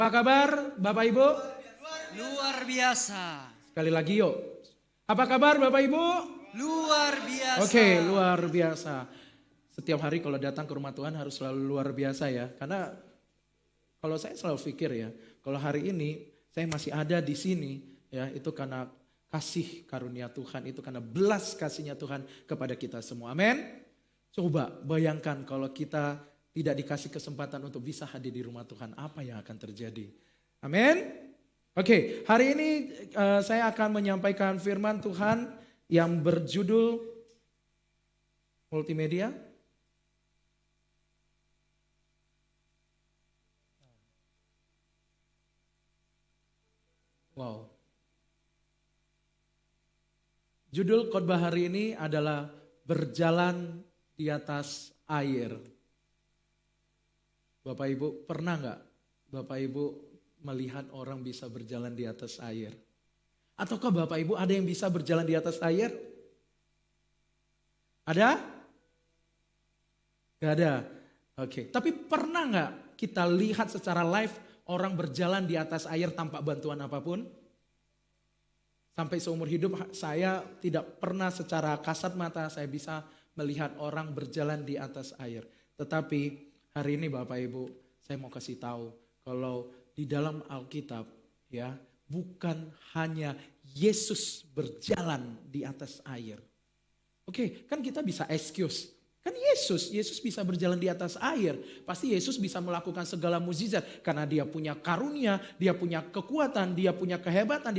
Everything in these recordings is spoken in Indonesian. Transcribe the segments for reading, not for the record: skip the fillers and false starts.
Apa kabar Bapak Ibu? Luar biasa. Sekali lagi yuk. Apa kabar Bapak Ibu? Luar biasa. Oke, luar biasa. Setiap hari kalau datang ke rumah Tuhan harus selalu luar biasa ya. Karena kalau saya selalu pikir ya, kalau hari ini saya masih ada di sini ya, itu karena kasih karunia Tuhan, itu karena belas kasihnya Tuhan kepada kita semua. Amin. Coba bayangkan kalau kita tidak dikasih kesempatan untuk bisa hadir di rumah Tuhan, apa yang akan terjadi? Amin. Oke, hari ini saya akan menyampaikan firman Tuhan yang berjudul multimedia. Wow. Judul khotbah hari ini adalah berjalan di atas air. Bapak Ibu, pernah nggak Bapak Ibu melihat orang bisa berjalan di atas air? Ataukah Bapak Ibu ada yang bisa berjalan di atas air? Ada? Gak ada. Oke. Tapi pernah nggak kita lihat secara live orang berjalan di atas air tanpa bantuan apapun? Sampai seumur hidup saya tidak pernah secara kasat mata saya bisa melihat orang berjalan di atas air. Tetapi hari ini Bapak Ibu, saya mau kasih tahu kalau di dalam Alkitab ya, bukan hanya Yesus berjalan di atas air. Oke, kan kita bisa excuse. Kan Yesus bisa berjalan di atas air. Pasti Yesus bisa melakukan segala mukjizat karena dia punya karunia, dia punya kekuatan, dia punya kehebatan,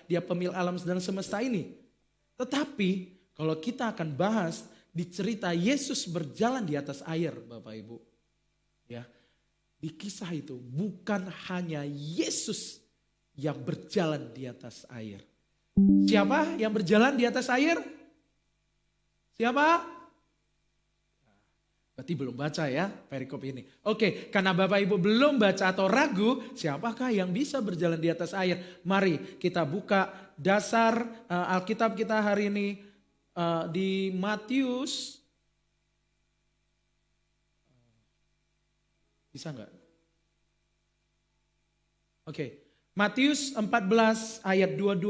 dia pemilik alam dan semesta ini. Tetapi kalau kita akan bahas di cerita Yesus berjalan di atas air, Bapak Ibu. Ya, di kisah itu bukan hanya Yesus yang berjalan di atas air. Siapa yang berjalan di atas air? Siapa? Berarti belum baca ya perikop ini. Oke, karena Bapak Ibu belum baca atau ragu, siapakah yang bisa berjalan di atas air? Mari kita buka dasar Alkitab kita hari ini di Matius. Bisa enggak? Oke, Matius 14 ayat 22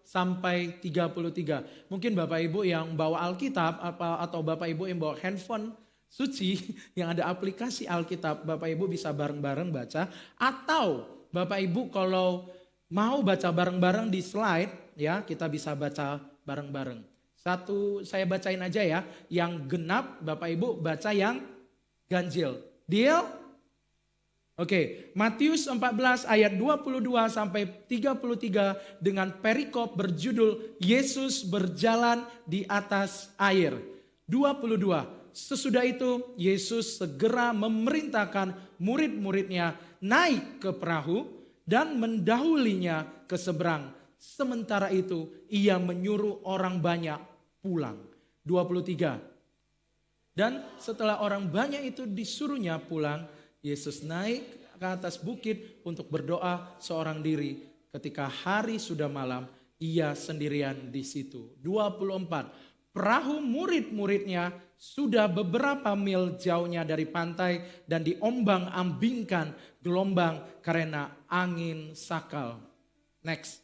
sampai 33. Mungkin Bapak Ibu yang bawa Alkitab atau Bapak Ibu yang bawa handphone suci yang ada aplikasi Alkitab, Bapak Ibu bisa bareng-bareng baca. Atau Bapak Ibu kalau mau baca bareng-bareng di slide ya, kita bisa baca bareng-bareng. Satu saya bacain aja ya, yang genap Bapak Ibu baca yang ganjil. Deal? Oke, Matius 14 ayat 22 sampai 33 dengan perikop berjudul Yesus berjalan di atas air. 22. Sesudah itu Yesus segera memerintahkan murid-muridnya naik ke perahu dan mendahulinya ke seberang. Sementara itu ia menyuruh orang banyak pulang. 23. Dan setelah orang banyak itu disuruhnya pulang, Yesus naik ke atas bukit untuk berdoa seorang diri. Ketika hari sudah malam, ia sendirian di situ. 24. Perahu murid-muridnya sudah beberapa mil jauhnya dari pantai dan diombang-ambingkan gelombang karena angin sakal. Next.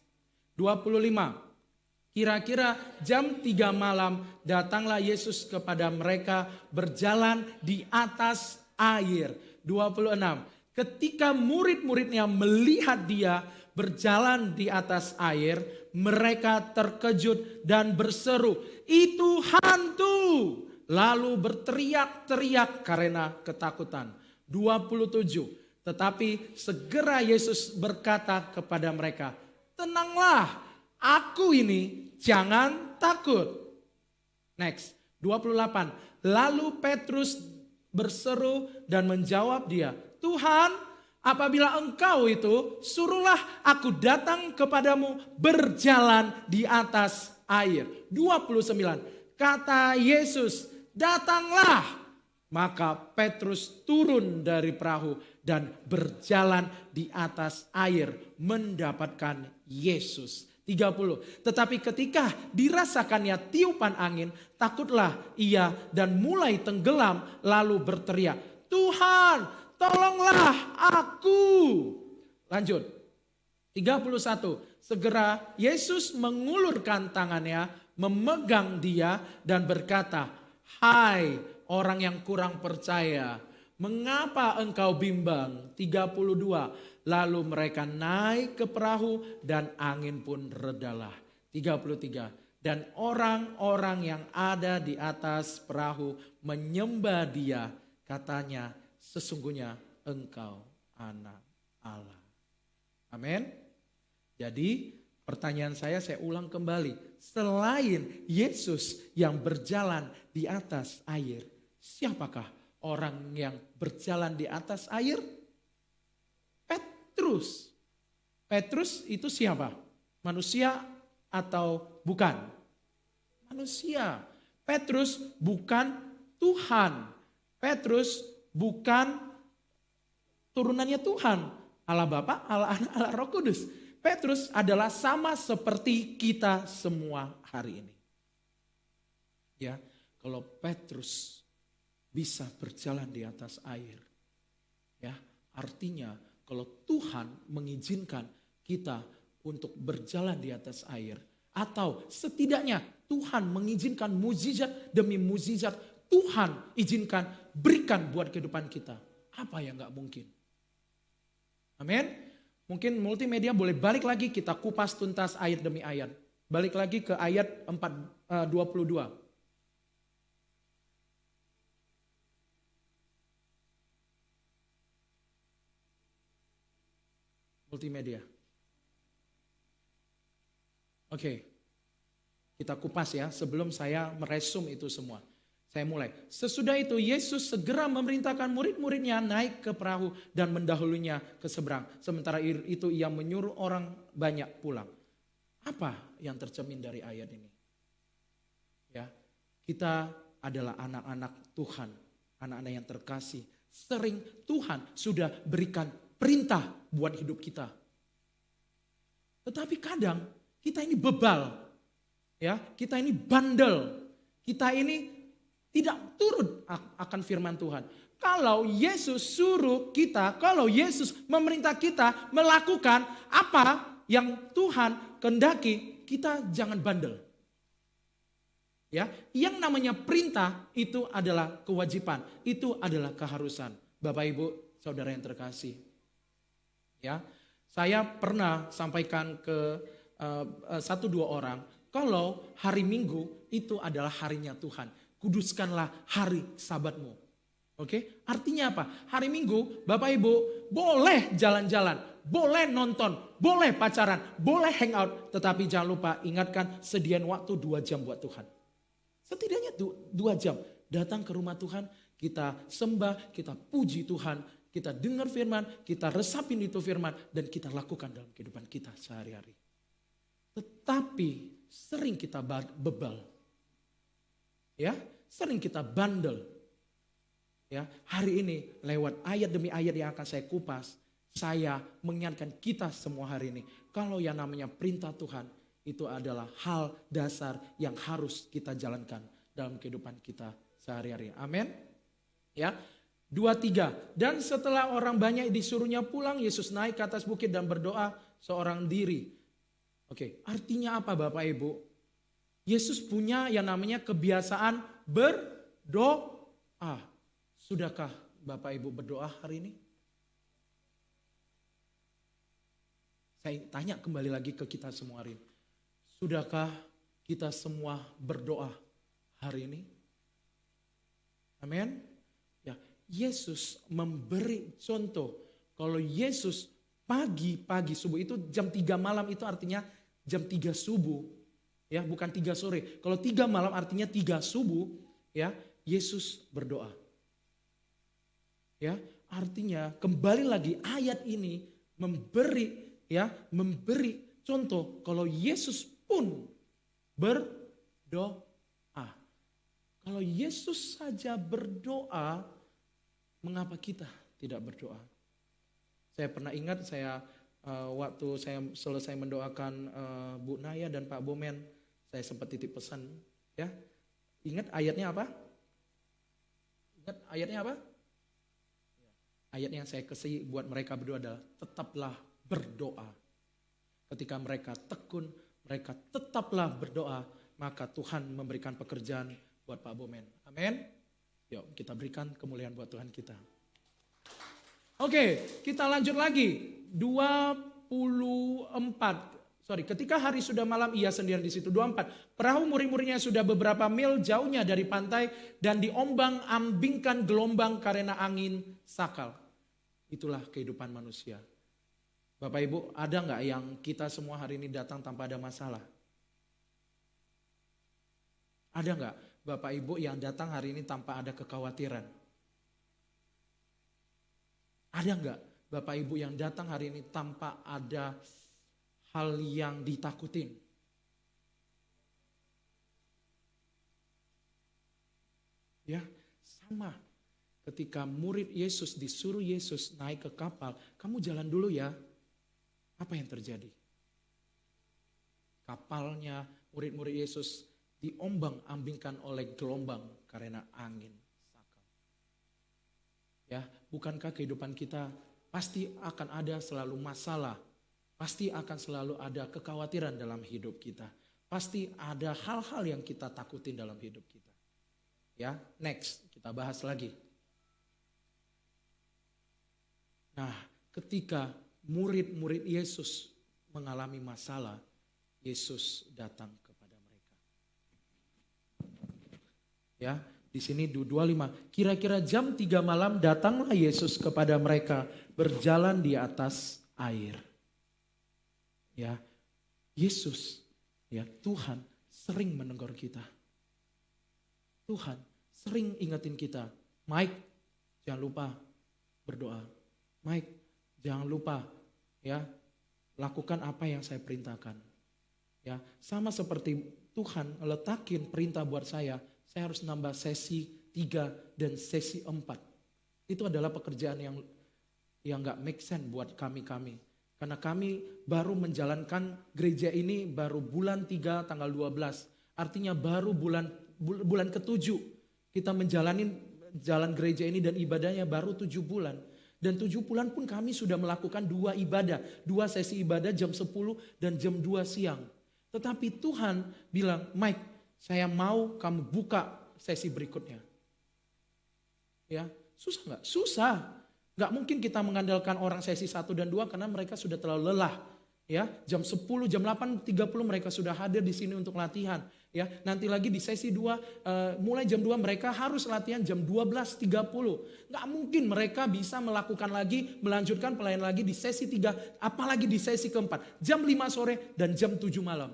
25. Kira-kira jam 3 malam datanglah Yesus kepada mereka berjalan di atas air. 26. Ketika murid-muridnya melihat dia berjalan di atas air, mereka terkejut dan berseru, "Itu hantu!" Lalu berteriak-teriak karena ketakutan. 27. Tetapi segera Yesus berkata kepada mereka, "Tenanglah, aku ini, jangan takut." Next, 28. Lalu Petrus berseru dan menjawab dia, "Tuhan, apabila engkau itu, suruhlah aku datang kepadamu berjalan di atas air." 29. Kata Yesus, "Datanglah." Maka Petrus turun dari perahu dan berjalan di atas air mendapatkan Yesus. 30. Tetapi ketika dirasakannya tiupan angin, takutlah ia dan mulai tenggelam lalu berteriak, "Tuhan, tolonglah aku." Lanjut. 31. Segera Yesus mengulurkan tangannya, memegang dia dan berkata, "Hai orang yang kurang percaya, mengapa engkau bimbang?" 32. Lalu mereka naik ke perahu dan angin pun redalah. 33. Dan orang-orang yang ada di atas perahu menyembah dia. Katanya, sesungguhnya engkau anak Allah. Amin. Jadi pertanyaan saya ulang kembali. Selain Yesus yang berjalan di atas air, siapakah orang yang berjalan di atas air? Petrus. Petrus itu siapa? Manusia atau bukan? Manusia. Petrus bukan Tuhan. Petrus bukan turunannya Tuhan. Allah Bapa, Allah Anak, Allah Roh Kudus. Petrus adalah sama seperti kita semua hari ini. Ya, kalau Petrus bisa berjalan di atas air, ya, artinya kalau Tuhan mengizinkan kita untuk berjalan di atas air, atau setidaknya Tuhan mengizinkan mukjizat demi mukjizat, Tuhan izinkan berikan buat kehidupan kita. Apa yang gak mungkin? Amin. Mungkin multimedia boleh balik lagi, kita kupas tuntas ayat demi ayat. Balik lagi ke ayat 22. Multimedia. Oke. Kita kupas ya sebelum saya meresum itu semua. Saya mulai. Sesudah itu Yesus segera memerintahkan murid-muridnya naik ke perahu dan mendahulunya ke seberang. Sementara itu ia menyuruh orang banyak pulang. Apa yang tercermin dari ayat ini? Ya, kita adalah anak-anak Tuhan, anak-anak yang terkasih. Sering Tuhan sudah berikan perintah buat hidup kita. Tetapi kadang kita ini bebal, ya, kita ini bandel, kita ini tidak turut akan firman Tuhan. Kalau Yesus suruh kita, kalau Yesus memerintah kita melakukan apa yang Tuhan kehendaki, kita jangan bandel. Ya, yang namanya perintah itu adalah kewajiban, itu adalah keharusan. Bapak Ibu, saudara yang terkasih. Ya, saya pernah sampaikan ke 1-2 orang, kalau hari Minggu itu adalah harinya Tuhan. Kuduskanlah hari sabatmu. Oke, artinya apa? Hari Minggu, Bapak Ibu boleh jalan-jalan, boleh nonton, boleh pacaran, boleh hangout. Tetapi jangan lupa ingatkan sediain waktu 2 jam buat Tuhan. Setidaknya 2 jam. Datang ke rumah Tuhan, kita sembah, kita puji Tuhan, kita dengar firman, kita resapin itu firman, dan kita lakukan dalam kehidupan kita sehari-hari. Tetapi sering kita bebal. Ya, sering kita bandel. Ya, hari ini lewat ayat demi ayat yang akan saya kupas, saya mengingatkan kita semua hari ini, kalau yang namanya perintah Tuhan itu adalah hal dasar yang harus kita jalankan dalam kehidupan kita sehari-hari. Amin. Ya. 23. Dan setelah orang banyak disuruhnya pulang, Yesus naik ke atas bukit dan berdoa seorang diri. Oke, artinya apa Bapak Ibu? Yesus punya yang namanya kebiasaan berdoa. Sudahkah Bapak Ibu berdoa hari ini? Saya tanya kembali lagi ke kita semua hari ini. Sudahkah kita semua berdoa hari ini? Amin. Ya, Yesus memberi contoh. Kalau Yesus pagi-pagi subuh itu jam 3 malam itu artinya jam 3 subuh. Ya, bukan 3 sore. Kalau 3 malam artinya 3 subuh, ya, Yesus berdoa. Ya, artinya kembali lagi ayat ini memberi contoh kalau Yesus pun berdoa. Kalau Yesus saja berdoa, mengapa kita tidak berdoa? Saya pernah ingat waktu saya selesai mendoakan Bu Naya dan Pak Bomen, saya sempat titip pesan, ya. Ingat ayatnya apa? Ingat ayatnya apa? Ayat yang saya kasih buat mereka berdua adalah tetaplah berdoa. Ketika mereka tekun, mereka tetaplah berdoa, maka Tuhan memberikan pekerjaan buat Pak Bomen. Amin. Yuk kita berikan kemuliaan buat Tuhan kita. Oke, kita lanjut lagi. 24. Ketika hari sudah malam ia sendirian di situ. 24. Perahu murid-muridnya sudah beberapa mil jauhnya dari pantai dan diombang-ambingkan gelombang karena angin sakal. Itulah kehidupan manusia. Bapak Ibu, ada nggak yang kita semua hari ini datang tanpa ada masalah? Ada nggak Bapak Ibu yang datang hari ini tanpa ada kekhawatiran? Ada nggak Bapak Ibu yang datang hari ini tanpa ada hal yang ditakutin? Ya, sama. Ketika murid Yesus disuruh Yesus naik ke kapal, kamu jalan dulu ya. Apa yang terjadi? Kapalnya murid-murid Yesus diombang-ambingkan oleh gelombang karena angin sakal. Ya, bukankah kehidupan kita pasti akan ada selalu masalah, pasti akan selalu ada kekhawatiran dalam hidup kita, pasti ada hal-hal yang kita takutin dalam hidup kita. Ya, next kita bahas lagi. Nah, ketika murid-murid Yesus mengalami masalah, Yesus datang kepada mereka. Ya, di sini 25. Kira-kira jam 3 malam datanglah Yesus kepada mereka berjalan di atas air. Ya, Yesus, ya Tuhan sering menegur kita. Tuhan sering ingetin kita, Mike, jangan lupa berdoa. Mike, jangan lupa ya lakukan apa yang saya perintahkan. Ya, sama seperti Tuhan letakin perintah buat saya harus nambah sesi 3 dan sesi 4. Itu adalah pekerjaan yang gak make sense buat kami. Karena kami baru menjalankan gereja ini baru bulan 3 tanggal 12. Artinya baru bulan ke-7 kita menjalani jalan gereja ini dan ibadahnya baru 7 bulan. Dan 7 bulan pun kami sudah melakukan 2 ibadah. 2 sesi ibadah jam 10 dan jam 2 siang. Tetapi Tuhan bilang, Mike, saya mau kamu buka sesi berikutnya. Ya, susah gak? Susah. Gak mungkin kita mengandalkan orang sesi 1 dan 2 karena mereka sudah terlalu lelah. Ya, jam 10, jam 8.30 mereka sudah hadir di sini untuk latihan. Ya, nanti lagi di sesi 2, mulai jam 2 mereka harus latihan jam 12.30. Gak mungkin mereka bisa melakukan lagi, melanjutkan pelayanan lagi di sesi 3, apalagi di sesi keempat. Jam 5 sore dan jam 7 malam.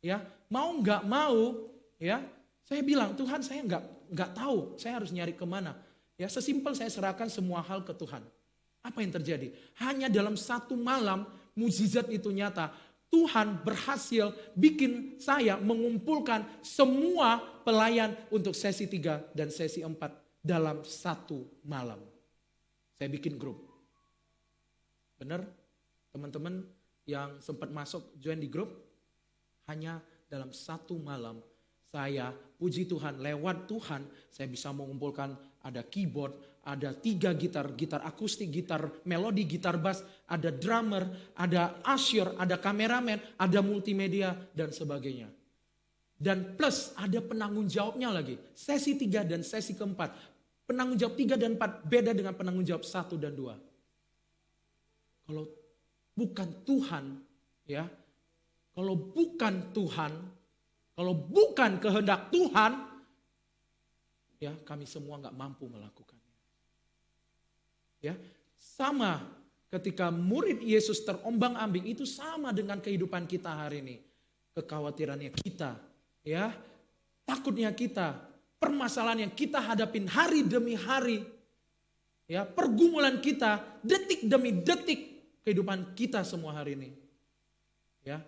Ya, mau gak mau, ya, saya bilang Tuhan saya gak tahu, saya harus nyari kemana. Ya, sesimpel saya serahkan semua hal ke Tuhan. Apa yang terjadi? Hanya dalam 1 malam mukjizat itu nyata. Tuhan berhasil bikin saya mengumpulkan semua pelayan untuk sesi 3 dan sesi 4 dalam 1 malam. Saya bikin grup. Benar? Teman-teman yang sempat masuk join di grup, hanya dalam 1 malam saya puji Tuhan, lewat Tuhan saya bisa mengumpulkan ada keyboard, ada 3 gitar akustik, gitar melodi, gitar bass, ada drummer, ada usher, ada kameramen, ada multimedia dan sebagainya. Dan plus ada penanggung jawabnya lagi. Sesi 3 dan sesi keempat. Penanggung jawab 3 dan 4 beda dengan penanggung jawab 1 dan 2. Kalau bukan Tuhan, ya, kalau bukan Tuhan, kalau bukan kehendak Tuhan, ya kami semua nggak mampu melakukannya. Ya, sama ketika murid Yesus terombang-ambing itu sama dengan kehidupan kita hari ini. Kekhawatirannya kita, ya, takutnya kita, permasalahan yang kita hadapin hari demi hari, ya, pergumulan kita detik demi detik kehidupan kita semua hari ini. Ya,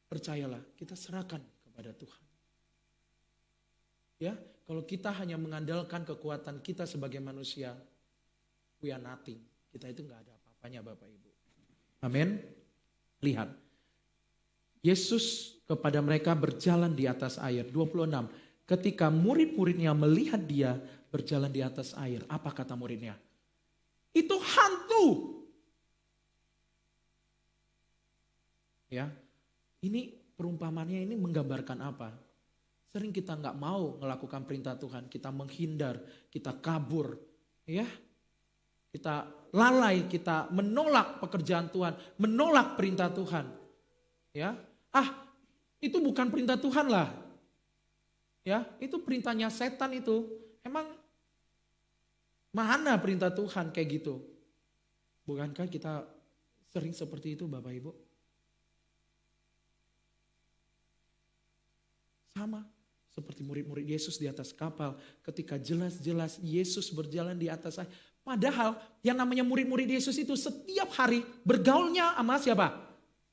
percayalah, kita serahkan kepada Tuhan. Ya, kalau kita hanya mengandalkan kekuatan kita sebagai manusia, we are nothing. Kita itu nggak ada apa-apanya, Bapak Ibu. Amin. Lihat, Yesus kepada mereka berjalan di atas air. 26. Ketika murid-muridnya melihat dia berjalan di atas air, apa kata muridnya? Itu hantu. Ya, ini perumpamannya ini menggambarkan apa? Sering kita nggak mau melakukan perintah Tuhan, kita menghindar, kita kabur, ya, kita lalai, kita menolak pekerjaan Tuhan, menolak perintah Tuhan, ya. Itu bukan perintah Tuhan lah, ya, itu perintahnya setan itu. Emang mana perintah Tuhan kayak gitu? Bukankah kita sering seperti itu, Bapak Ibu? Sama seperti murid-murid Yesus di atas kapal, ketika jelas-jelas Yesus berjalan di atas air. Padahal yang namanya murid-murid Yesus itu setiap hari bergaulnya sama siapa?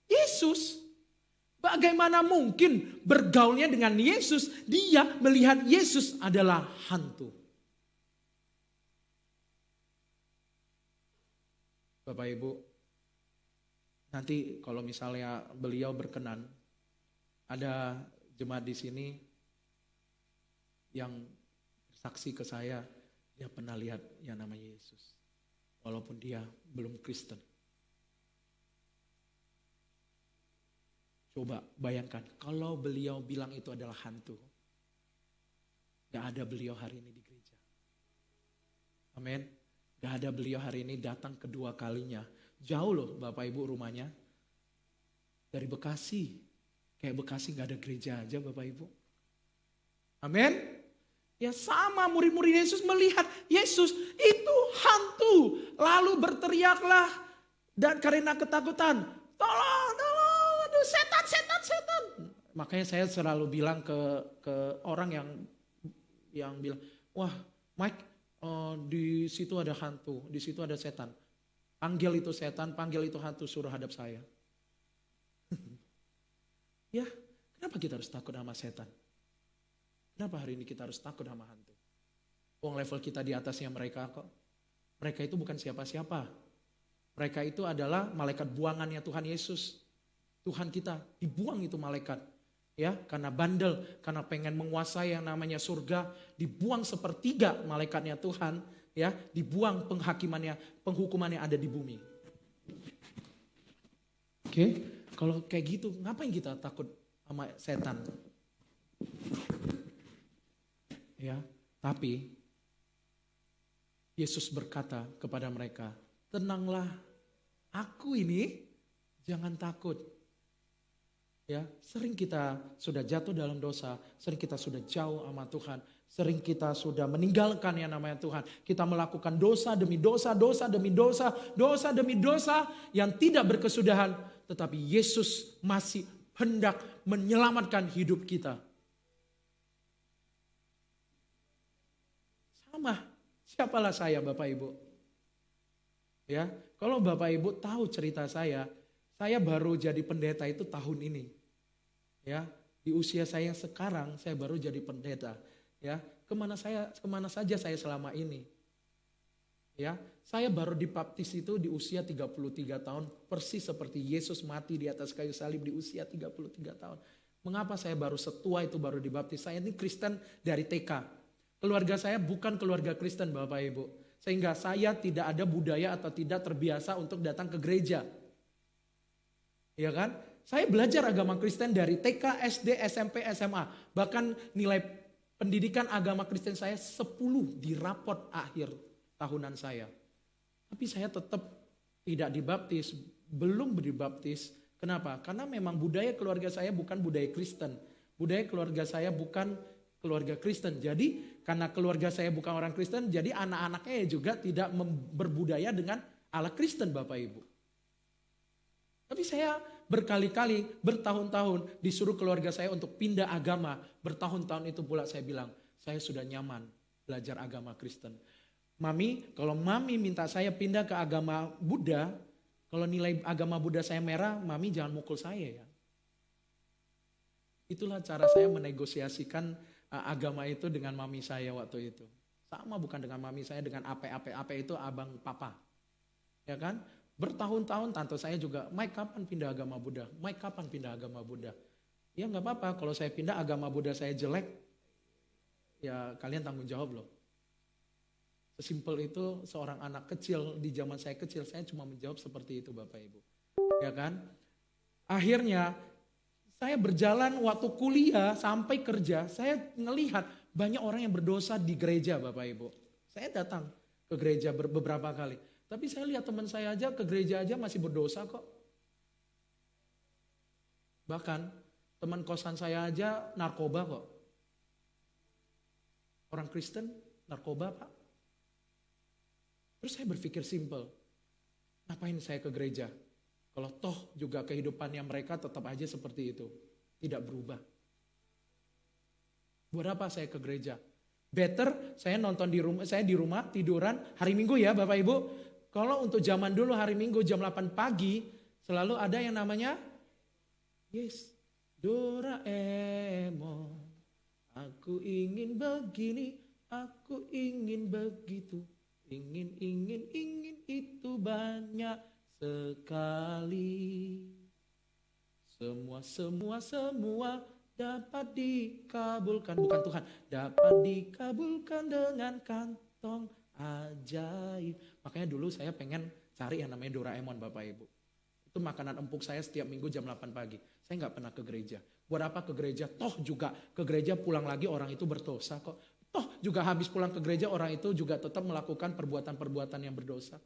Yesus. Bagaimana mungkin bergaulnya dengan Yesus, dia melihat Yesus adalah hantu. Bapak Ibu, nanti kalau misalnya beliau berkenan, ada jemaat di sini yang bersaksi ke saya, dia pernah lihat yang namanya Yesus. Walaupun dia belum Kristen. Coba bayangkan, kalau beliau bilang itu adalah hantu. Gak ada beliau hari ini di gereja. Amin. Gak ada beliau hari ini datang kedua kalinya. Jauh loh Bapak Ibu rumahnya. Dari Bekasi. Kayak Bekasi gak ada gereja aja Bapak Ibu. Amin. Ya sama murid-murid Yesus melihat Yesus itu hantu. Lalu berteriaklah dan karena ketakutan. Tolong, aduh setan. Makanya saya selalu bilang ke orang yang bilang, wah Mike di situ ada hantu, di situ ada setan. Panggil itu setan, panggil itu hantu, suruh hadap saya. Ya, kenapa kita harus takut sama setan? Kenapa hari ini kita harus takut sama hantu? Level kita di atasnya mereka kok. Mereka itu bukan siapa-siapa. Mereka itu adalah malaikat buangannya Tuhan Yesus. Tuhan kita, dibuang itu malaikat. Ya, karena bandel, karena pengen menguasai yang namanya surga, dibuang sepertiga malaikatnya Tuhan, ya, dibuang penghukumannya ada di bumi. Oke, kalau kayak gitu, ngapain kita takut sama setan? Ya, tapi Yesus berkata kepada mereka, tenanglah, aku ini jangan takut. Ya, sering kita sudah jatuh dalam dosa, sering kita sudah jauh sama Tuhan, sering kita sudah meninggalkan yang namanya Tuhan. Kita melakukan dosa demi dosa, dosa demi dosa, dosa demi dosa yang tidak berkesudahan. Tetapi Yesus masih hendak menyelamatkan hidup kita. Sama, siapalah saya Bapak Ibu? Ya, kalau Bapak Ibu tahu cerita saya baru jadi pendeta itu tahun ini. Ya, di usia saya yang sekarang saya baru jadi pendeta. Ya, kemana saja saya selama ini. Ya, saya baru dibaptis itu di usia 33 tahun, persis seperti Yesus mati di atas kayu salib di usia 33 tahun. Mengapa saya baru setua itu baru dibaptis? Saya ini Kristen dari TK. Keluarga saya bukan keluarga Kristen Bapak Ibu. Sehingga saya tidak ada budaya atau tidak terbiasa untuk datang ke gereja. Ya kan? Saya belajar agama Kristen dari TK, SD, SMP, SMA. Bahkan nilai pendidikan agama Kristen saya 10 di raport akhir tahunan saya. Tapi saya tetap tidak dibaptis, belum dibaptis. Kenapa? Karena memang budaya keluarga saya bukan budaya Kristen. Budaya keluarga saya bukan keluarga Kristen. Jadi karena keluarga saya bukan orang Kristen, jadi anak-anaknya juga tidak berbudaya dengan ala Kristen Bapak Ibu. Tapi saya berkali-kali, bertahun-tahun disuruh keluarga saya untuk pindah agama. Bertahun-tahun itu pula saya bilang, saya sudah nyaman belajar agama Kristen. Mami, kalau mami minta saya pindah ke agama Buddha, kalau nilai agama Buddha saya merah, mami jangan mukul saya ya. Itulah cara saya menegosiasikan agama itu dengan mami saya waktu itu. Sama bukan dengan mami saya, dengan Ape itu abang papa. Ya kan? Bertahun-tahun tante saya juga, Mike kapan pindah agama Buddha? Mike kapan pindah agama Buddha? Ya nggak apa-apa, kalau saya pindah agama Buddha saya jelek, ya kalian tanggung jawab loh. Sesimpel itu seorang anak kecil, di zaman saya kecil, saya cuma menjawab seperti itu Bapak Ibu. Ya kan? Akhirnya saya berjalan waktu kuliah sampai kerja, saya ngelihat banyak orang yang berdosa di gereja Bapak Ibu. Saya datang ke gereja beberapa kali. Tapi saya lihat teman saya aja ke gereja aja masih berdosa kok. Bahkan teman kosan saya aja narkoba kok. Orang Kristen narkoba Pak. Terus saya berpikir simpel. Ngapain saya ke gereja? Kalau toh juga kehidupannya mereka tetap aja seperti itu. Tidak berubah. Buat apa saya ke gereja? Better saya nonton di rumah tiduran hari Minggu ya Bapak Ibu. Kalau untuk zaman dulu hari Minggu jam 8 pagi selalu ada yang namanya Yes, Doraemon. Aku ingin begini, aku ingin begitu. Ingin itu banyak sekali. Semua dapat dikabulkan. Bukan Tuhan, dapat dikabulkan dengan kantong ajaib. Makanya dulu saya pengen cari yang namanya Doraemon Bapak Ibu. Itu makanan empuk saya setiap minggu jam 8 pagi. Saya nggak pernah ke gereja. Buat apa ke gereja? Toh juga ke gereja pulang lagi orang itu berdosa kok. Toh juga habis pulang ke gereja orang itu juga tetap melakukan perbuatan-perbuatan yang berdosa.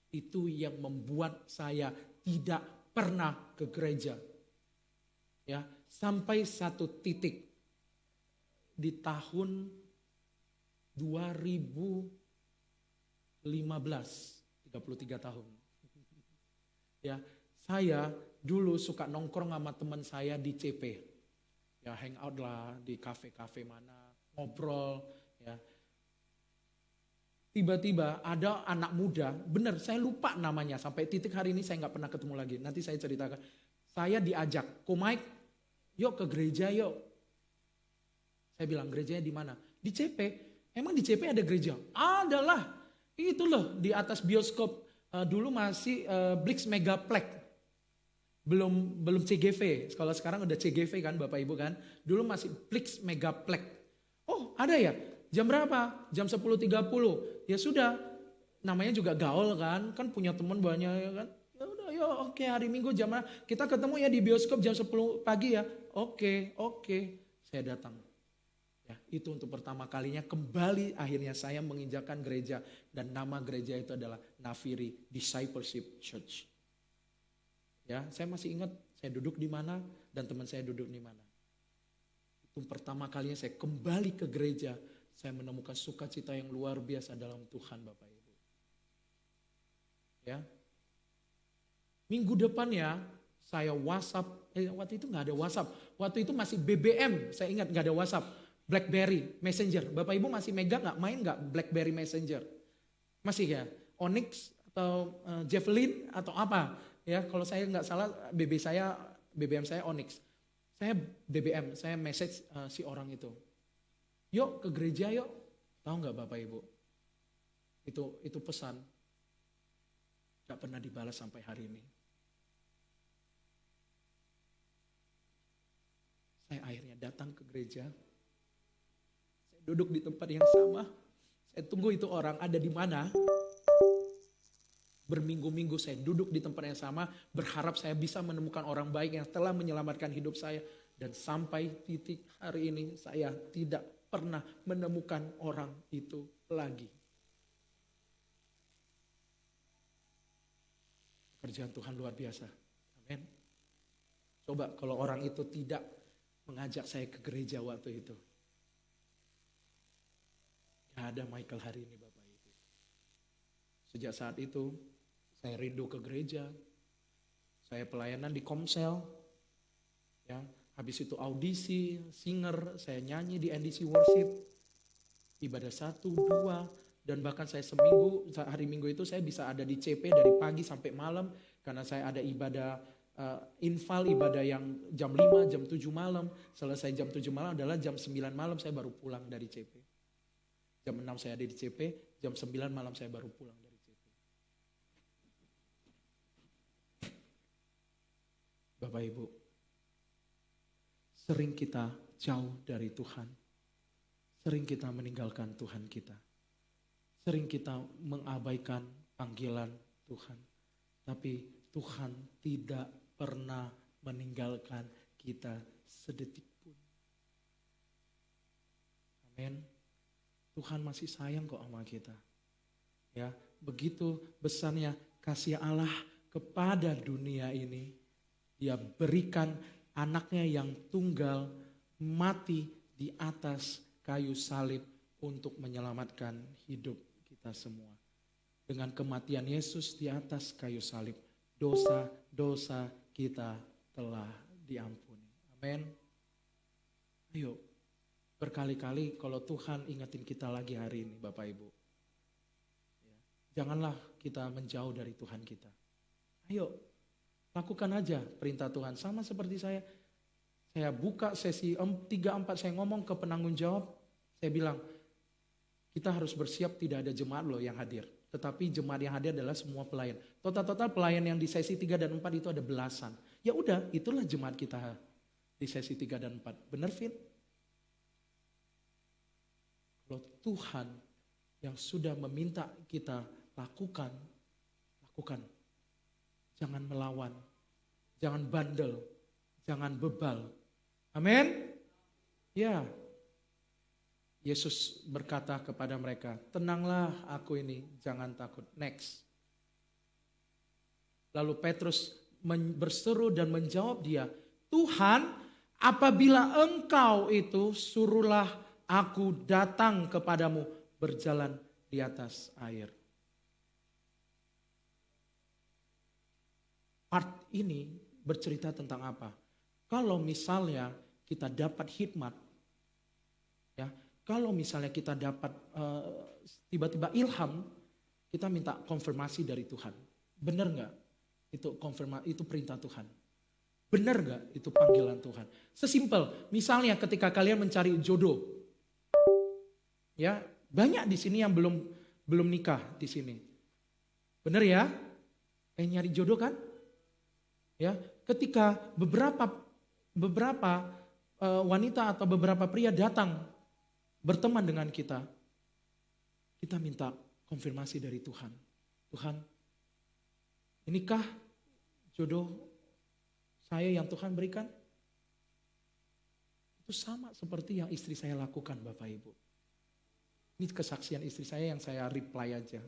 Itu yang membuat saya tidak pernah ke gereja. Ya, sampai satu titik di tahun 2015, 33 tahun. Ya, saya dulu suka nongkrong sama teman saya di CP. Ya, hangout lah di kafe-kafe mana, ngobrol, ya. Tiba-tiba ada anak muda, benar saya lupa namanya, sampai titik hari ini saya nggak pernah ketemu lagi. Nanti saya ceritakan. Saya diajak, "Ko Mike, yuk ke gereja yuk." Saya bilang, "Gerejanya di mana?" "Di CP." "Emang di CP ada gereja?" "Adalah, itu loh di atas bioskop. Dulu masih Blix Megaplex. Belum CGV. Kalau sekarang udah CGV kan Bapak Ibu kan. Dulu masih Blix Megaplex." "Oh ada ya? Jam berapa?" "Jam 10.30. Ya sudah, namanya juga gaul kan punya teman banyak ya kan. "Ya udah yuk, oke, hari Minggu jam mana? Kita ketemu ya di bioskop jam 10 pagi ya." Oke. Saya datang. Ya, itu untuk pertama kalinya kembali akhirnya saya menginjakan gereja dan nama gereja itu adalah Nafiri Discipleship Church. Ya, saya masih ingat saya duduk di mana dan teman saya duduk di mana. Itu pertama kalinya saya kembali ke gereja, saya menemukan sukacita yang luar biasa dalam Tuhan Bapak Ibu. Ya. Minggu depannya saya WhatsApp, waktu itu nggak ada WhatsApp, waktu itu masih BBM, saya ingat nggak ada WhatsApp. BlackBerry Messenger, Bapak Ibu masih megang nggak, main nggak BlackBerry Messenger? Masih ya? Onyx atau Javelin atau apa? Ya, kalau saya nggak salah BBM saya Onyx. Saya BBM, saya message si orang itu. "Yuk ke gereja yuk." Tahu nggak Bapak Ibu? Itu pesan nggak pernah dibalas sampai hari ini. Saya akhirnya datang ke gereja. Duduk di tempat yang sama, saya tunggu itu orang ada di mana. Berminggu-minggu saya duduk di tempat yang sama, berharap saya bisa menemukan orang baik yang telah menyelamatkan hidup saya. Dan sampai titik hari ini saya tidak pernah menemukan orang itu lagi. Pekerjaan Tuhan luar biasa. Amin. Coba kalau orang itu tidak mengajak saya ke gereja waktu itu. Gak ada Michael hari ini Bapak Ibu. Sejak saat itu saya rindu ke gereja. Saya pelayanan di Komsel. Ya, habis itu audisi, singer, saya nyanyi di NDC Worship. Ibadah 1, 2, dan bahkan saya seminggu, hari Minggu itu saya bisa ada di CP dari pagi sampai malam. Karena saya ada ibadah infal, ibadah yang jam 5, jam 7 malam. Selesai jam 7 malam adalah jam 9 malam saya baru pulang dari CP. Jam 6 saya ada di CP, jam 9 malam saya baru pulang dari CP. Bapak Ibu, sering kita jauh dari Tuhan. Sering kita meninggalkan Tuhan kita. Sering kita mengabaikan panggilan Tuhan. Tapi Tuhan tidak pernah meninggalkan kita sedetik pun. Amin. Tuhan masih sayang kok sama kita. Ya, begitu besarnya kasih Allah kepada dunia ini. Dia berikan anaknya yang tunggal mati di atas kayu salib untuk menyelamatkan hidup kita semua. Dengan kematian Yesus di atas kayu salib, dosa-dosa kita telah diampuni. Amin. Ayo, berkali-kali kalau Tuhan ingetin kita lagi hari ini Bapak Ibu. Janganlah kita menjauh dari Tuhan kita. Ayo, lakukan aja perintah Tuhan. Sama seperti saya buka sesi 3-4, saya ngomong ke penanggung jawab. Saya bilang, kita harus bersiap tidak ada jemaat loh yang hadir. Tetapi jemaat yang hadir adalah semua pelayan. Total pelayan yang di sesi 3 dan 4 itu ada belasan. Ya udah, itulah jemaat kita di sesi 3 dan 4. Benar, Fit? Kalau Tuhan yang sudah meminta kita lakukan. Jangan melawan, jangan bandel, jangan bebal. Amin. Ya. Yesus berkata kepada mereka, tenanglah aku ini, jangan takut. Next. Lalu Petrus berseru dan menjawab dia, Tuhan, apabila engkau itu, suruhlah aku datang kepadamu berjalan di atas air. Part ini bercerita tentang apa? Kalau misalnya kita dapat hikmat, ya, kalau misalnya kita dapat tiba-tiba ilham, kita minta konfirmasi dari Tuhan. Benar nggak? Itu konfirmasi, itu perintah Tuhan. Benar nggak? Itu panggilan Tuhan. Sesimpel, misalnya ketika kalian mencari jodoh, ya banyak di sini yang belum nikah di sini. Benar ya? Nyari jodoh kan? Ya, ketika beberapa wanita atau beberapa pria datang berteman dengan kita minta konfirmasi dari Tuhan. Tuhan, inikah jodoh saya yang Tuhan berikan? Itu sama seperti yang istri saya lakukan, Bapak Ibu. Ini kesaksian istri saya yang saya reply aja.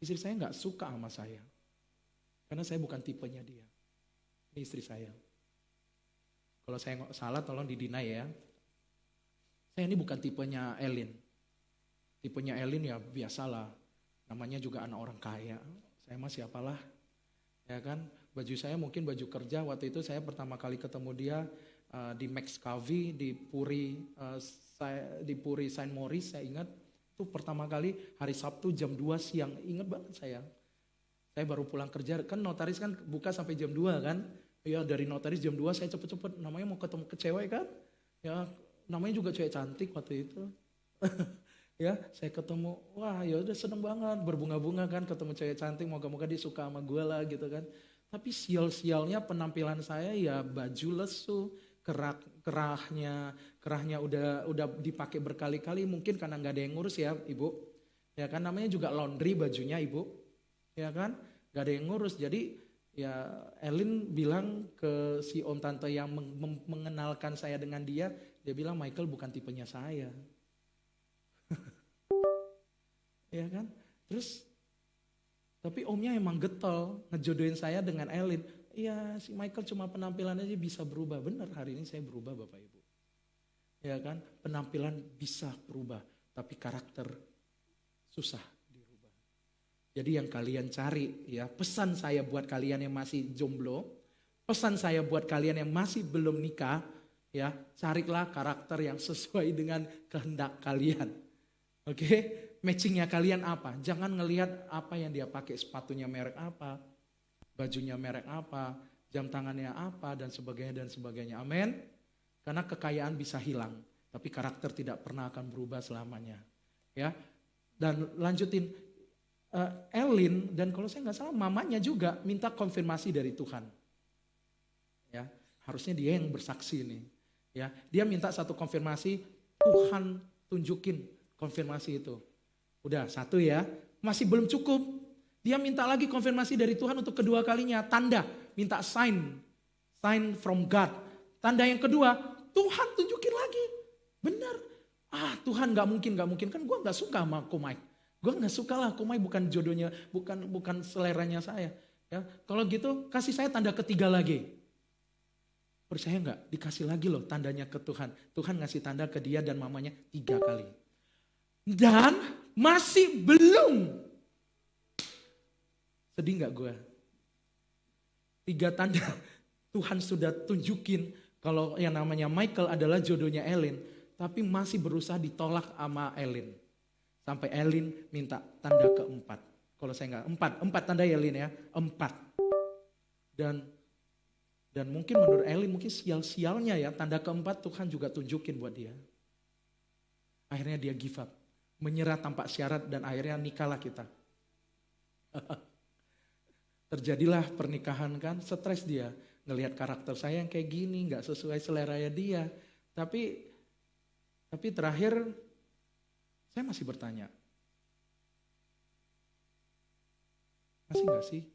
Istri saya nggak suka sama saya. Karena saya bukan tipenya dia. Ini istri saya. Kalau saya salah tolong didinai ya. Saya ini bukan tipenya Elin. Tipenya Elin ya biasalah. Namanya juga anak orang kaya. Saya mah siapalah. Ya kan, baju saya mungkin baju kerja. Waktu itu saya pertama kali ketemu dia di Max Cavi di Puri Saint Maurice, saya ingat. Itu pertama kali hari Sabtu jam 2 siang. Ingat banget saya. Saya baru pulang kerja, kan notaris kan buka sampai jam 2 kan. Ya dari notaris jam 2 saya cepet-cepet, namanya mau ketemu ke cewek kan. Ya namanya juga cewek cantik waktu itu. Ya saya ketemu, wah ya udah seneng banget, berbunga-bunga kan ketemu cewek cantik, moga-moga dia suka sama gue lah gitu kan. Tapi sial-sialnya penampilan saya ya baju lesu, kerahnya udah dipakai berkali-kali, mungkin karena nggak ada yang ngurus ya ibu. Ya kan namanya juga laundry bajunya ibu. Ya kan, gak ada yang ngurus. Jadi ya Elin bilang ke si om tante yang mengenalkan saya dengan dia bilang Michael bukan tipenya saya. Ya kan, terus tapi omnya emang getol ngejodohin saya dengan Elin. Iya si Michael cuma penampilannya aja bisa berubah. Benar hari ini saya berubah Bapak Ibu. Ya kan, penampilan bisa berubah, tapi karakter susah. Jadi yang kalian cari ya, pesan saya buat kalian yang masih jomblo, pesan saya buat kalian yang masih belum nikah, ya carilah karakter yang sesuai dengan kehendak kalian. Oke, matchingnya kalian apa? Jangan ngelihat apa yang dia pakai, sepatunya merek apa, bajunya merek apa, jam tangannya apa dan sebagainya. Amin. Karena kekayaan bisa hilang, tapi karakter tidak pernah akan berubah selamanya. Ya, dan lanjutin. Elin dan kalau saya nggak salah mamanya juga minta konfirmasi dari Tuhan. Ya, harusnya dia yang bersaksi nih. Ya, dia minta satu konfirmasi, Tuhan tunjukin konfirmasi itu. Udah satu ya, masih belum cukup. Dia minta lagi konfirmasi dari Tuhan untuk kedua kalinya, tanda. minta sign from God. Tanda yang kedua, Tuhan tunjukin lagi. Benar. Tuhan gak mungkin. Kan gue gak suka sama Komai. Gue gak suka lah, Komai bukan jodohnya, bukan seleranya saya. Ya, kalau gitu kasih saya tanda ketiga lagi. Percaya gak? Dikasih lagi loh tandanya ke Tuhan. Tuhan ngasih tanda ke dia dan mamanya 3 kali. Dan masih belum. Sedih gak gue? 3 tanda Tuhan sudah tunjukin kalau yang namanya Michael adalah jodohnya Elin. Tapi masih berusaha ditolak sama Elin. Sampai Elin minta tanda keempat. Kalau saya enggak, 4 tanda ya Elin ya, 4. Dan mungkin menurut Elin mungkin sial-sialnya ya, tanda keempat Tuhan juga tunjukin buat dia. Akhirnya dia give up, menyerah tanpa syarat dan akhirnya nikahlah kita. Terjadilah pernikahan kan, stres dia. Ngelihat karakter saya yang kayak gini, gak sesuai selera dia. Tapi terakhir saya masih bertanya. Masih gak sih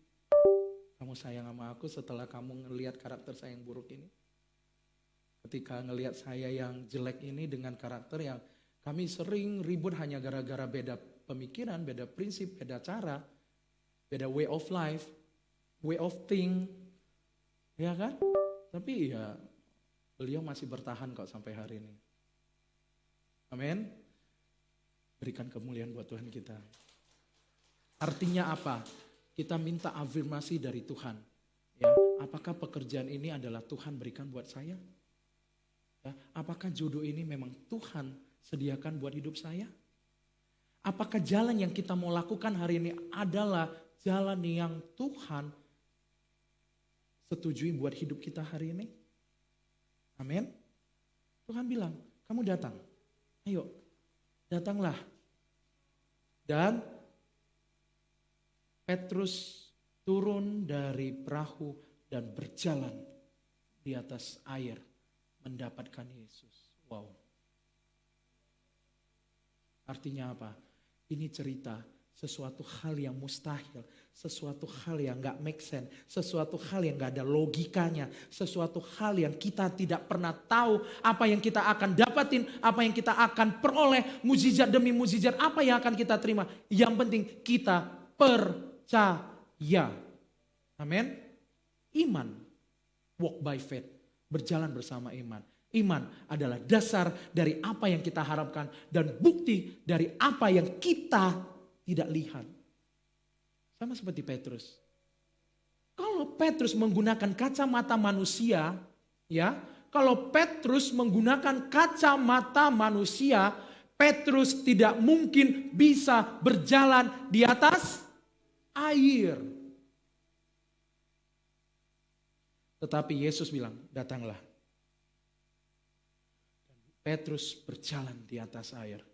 kamu sayang sama aku setelah kamu ngelihat karakter saya yang buruk ini? Ketika ngelihat saya yang jelek ini dengan karakter yang kami sering ribut hanya gara-gara beda pemikiran, beda prinsip, beda cara, beda way of life, way of think, ya kan? Tapi ya beliau masih bertahan kok sampai hari ini. Amin. Berikan kemuliaan buat Tuhan kita. Artinya apa? Kita minta afirmasi dari Tuhan. Ya, apakah pekerjaan ini adalah Tuhan berikan buat saya? Ya, apakah jodoh ini memang Tuhan sediakan buat hidup saya? Apakah jalan yang kita mau lakukan hari ini adalah jalan yang Tuhan setujui buat hidup kita hari ini? Amin. Tuhan bilang, kamu datang. Ayo, datanglah. Dan Petrus turun dari perahu dan berjalan di atas air mendapatkan Yesus. Wow. Artinya apa? Ini cerita sesuatu hal yang mustahil, sesuatu hal yang gak make sense, sesuatu hal yang gak ada logikanya, sesuatu hal yang kita tidak pernah tahu apa yang kita akan dapatin, apa yang kita akan peroleh, mukjizat demi mukjizat apa yang akan kita terima. Yang penting kita percaya. Amin. Iman, walk by faith, berjalan bersama iman. Iman adalah dasar dari apa yang kita harapkan dan bukti dari apa yang kita tidak lihat. Sama seperti Petrus. Kalau Petrus menggunakan kacamata manusia, ya, kalau Petrus menggunakan kacamata manusia, Petrus tidak mungkin bisa berjalan di atas air. Tetapi Yesus bilang, datanglah. Petrus berjalan di atas air.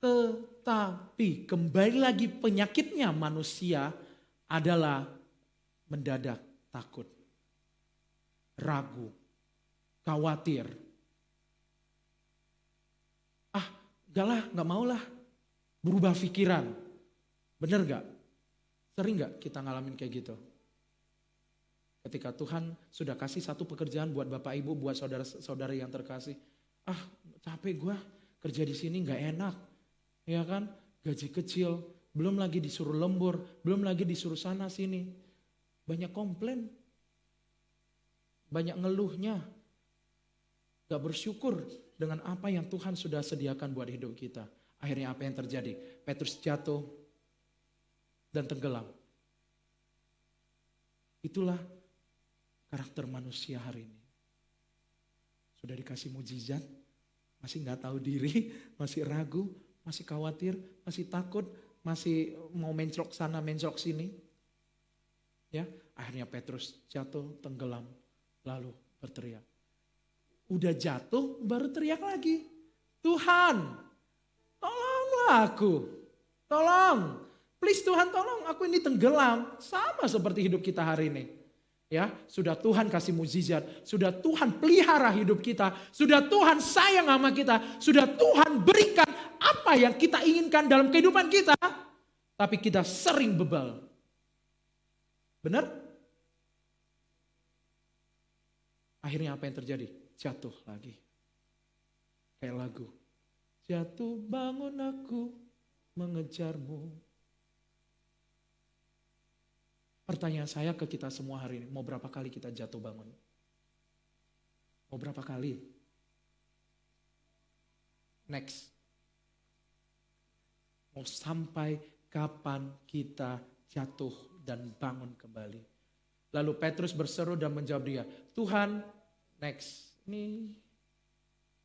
Tetapi kembali lagi penyakitnya manusia adalah mendadak takut, ragu, khawatir. Enggak lah, enggak mau lah. Berubah pikiran. Bener gak? Sering gak kita ngalamin kayak gitu? Ketika Tuhan sudah kasih satu pekerjaan buat Bapak Ibu, buat saudara-saudara yang terkasih. Capek gue kerja di sini gak enak. Ya kan, gaji kecil, belum lagi disuruh lembur, belum lagi disuruh sana sini. Banyak komplain, banyak ngeluhnya. Gak bersyukur dengan apa yang Tuhan sudah sediakan buat hidup kita. Akhirnya apa yang terjadi? Petrus jatuh dan tenggelam. Itulah karakter manusia hari ini. Sudah dikasih mukjizat, masih gak tahu diri, masih ragu, masih khawatir, masih takut, masih mau mencrok sana, mencrok sini. Ya, akhirnya Petrus jatuh, tenggelam, lalu berteriak. Udah jatuh, baru teriak lagi. Tuhan, tolonglah aku. Tolong. Please Tuhan tolong, aku ini tenggelam. Sama seperti hidup kita hari ini. Ya, sudah Tuhan kasih mukjizat, sudah Tuhan pelihara hidup kita, sudah Tuhan sayang sama kita, sudah Tuhan berikan apa yang kita inginkan dalam kehidupan kita, tapi kita sering bebal. Benar? Akhirnya apa yang terjadi? Jatuh lagi. Kayak lagu. Jatuh bangun aku mengejarmu. Pertanyaan saya ke kita semua hari ini, mau berapa kali kita jatuh bangun? Mau berapa kali? Next. Mau sampai kapan kita jatuh dan bangun kembali? Lalu Petrus berseru dan menjawab dia, Tuhan, next. Ini,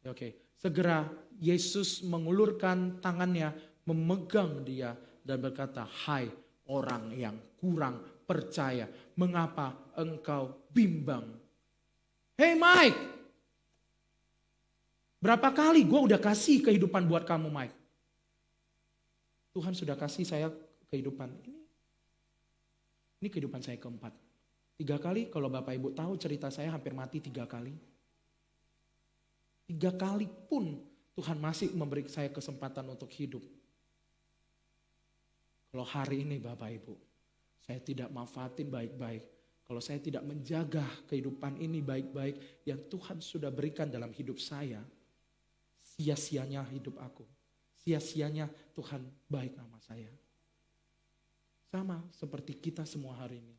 oke. Segera Yesus mengulurkan tangannya, memegang dia dan berkata, hai orang yang kurang percaya, mengapa engkau bimbang? Hey Mike, berapa kali gue udah kasih kehidupan buat kamu Mike? Tuhan sudah kasih saya kehidupan ini. Ini kehidupan saya keempat. 3 kali, kalau Bapak Ibu tahu cerita saya hampir mati 3 kali. 3 kali pun Tuhan masih memberi saya kesempatan untuk hidup. Kalau hari ini Bapak Ibu, saya tidak manfaatin baik-baik. Kalau saya tidak menjaga kehidupan ini baik-baik yang Tuhan sudah berikan dalam hidup saya, sia-sianya hidup aku. Sia-sianya Tuhan baik nama saya. Sama seperti kita semua hari ini.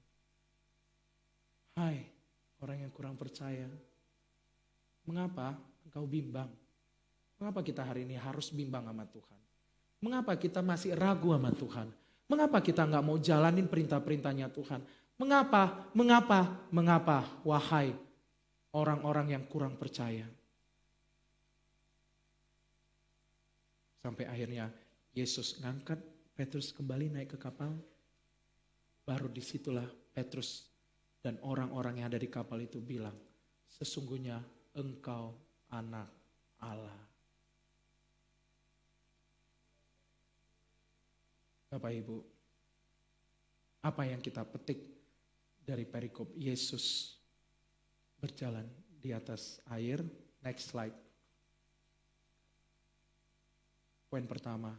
Hai orang yang kurang percaya. Mengapa engkau bimbang? Mengapa kita hari ini harus bimbang sama Tuhan? Mengapa kita masih ragu sama Tuhan? Mengapa kita nggak mau jalanin perintah-perintahnya Tuhan? Mengapa? Wahai orang-orang yang kurang percaya. Sampai akhirnya Yesus ngangkat Petrus kembali naik ke kapal. Baru disitulah Petrus dan orang-orang yang ada di kapal itu bilang, sesungguhnya engkau anak Allah. Bapak Ibu, apa yang kita petik dari perikop Yesus berjalan di atas air? Next slide. Poin pertama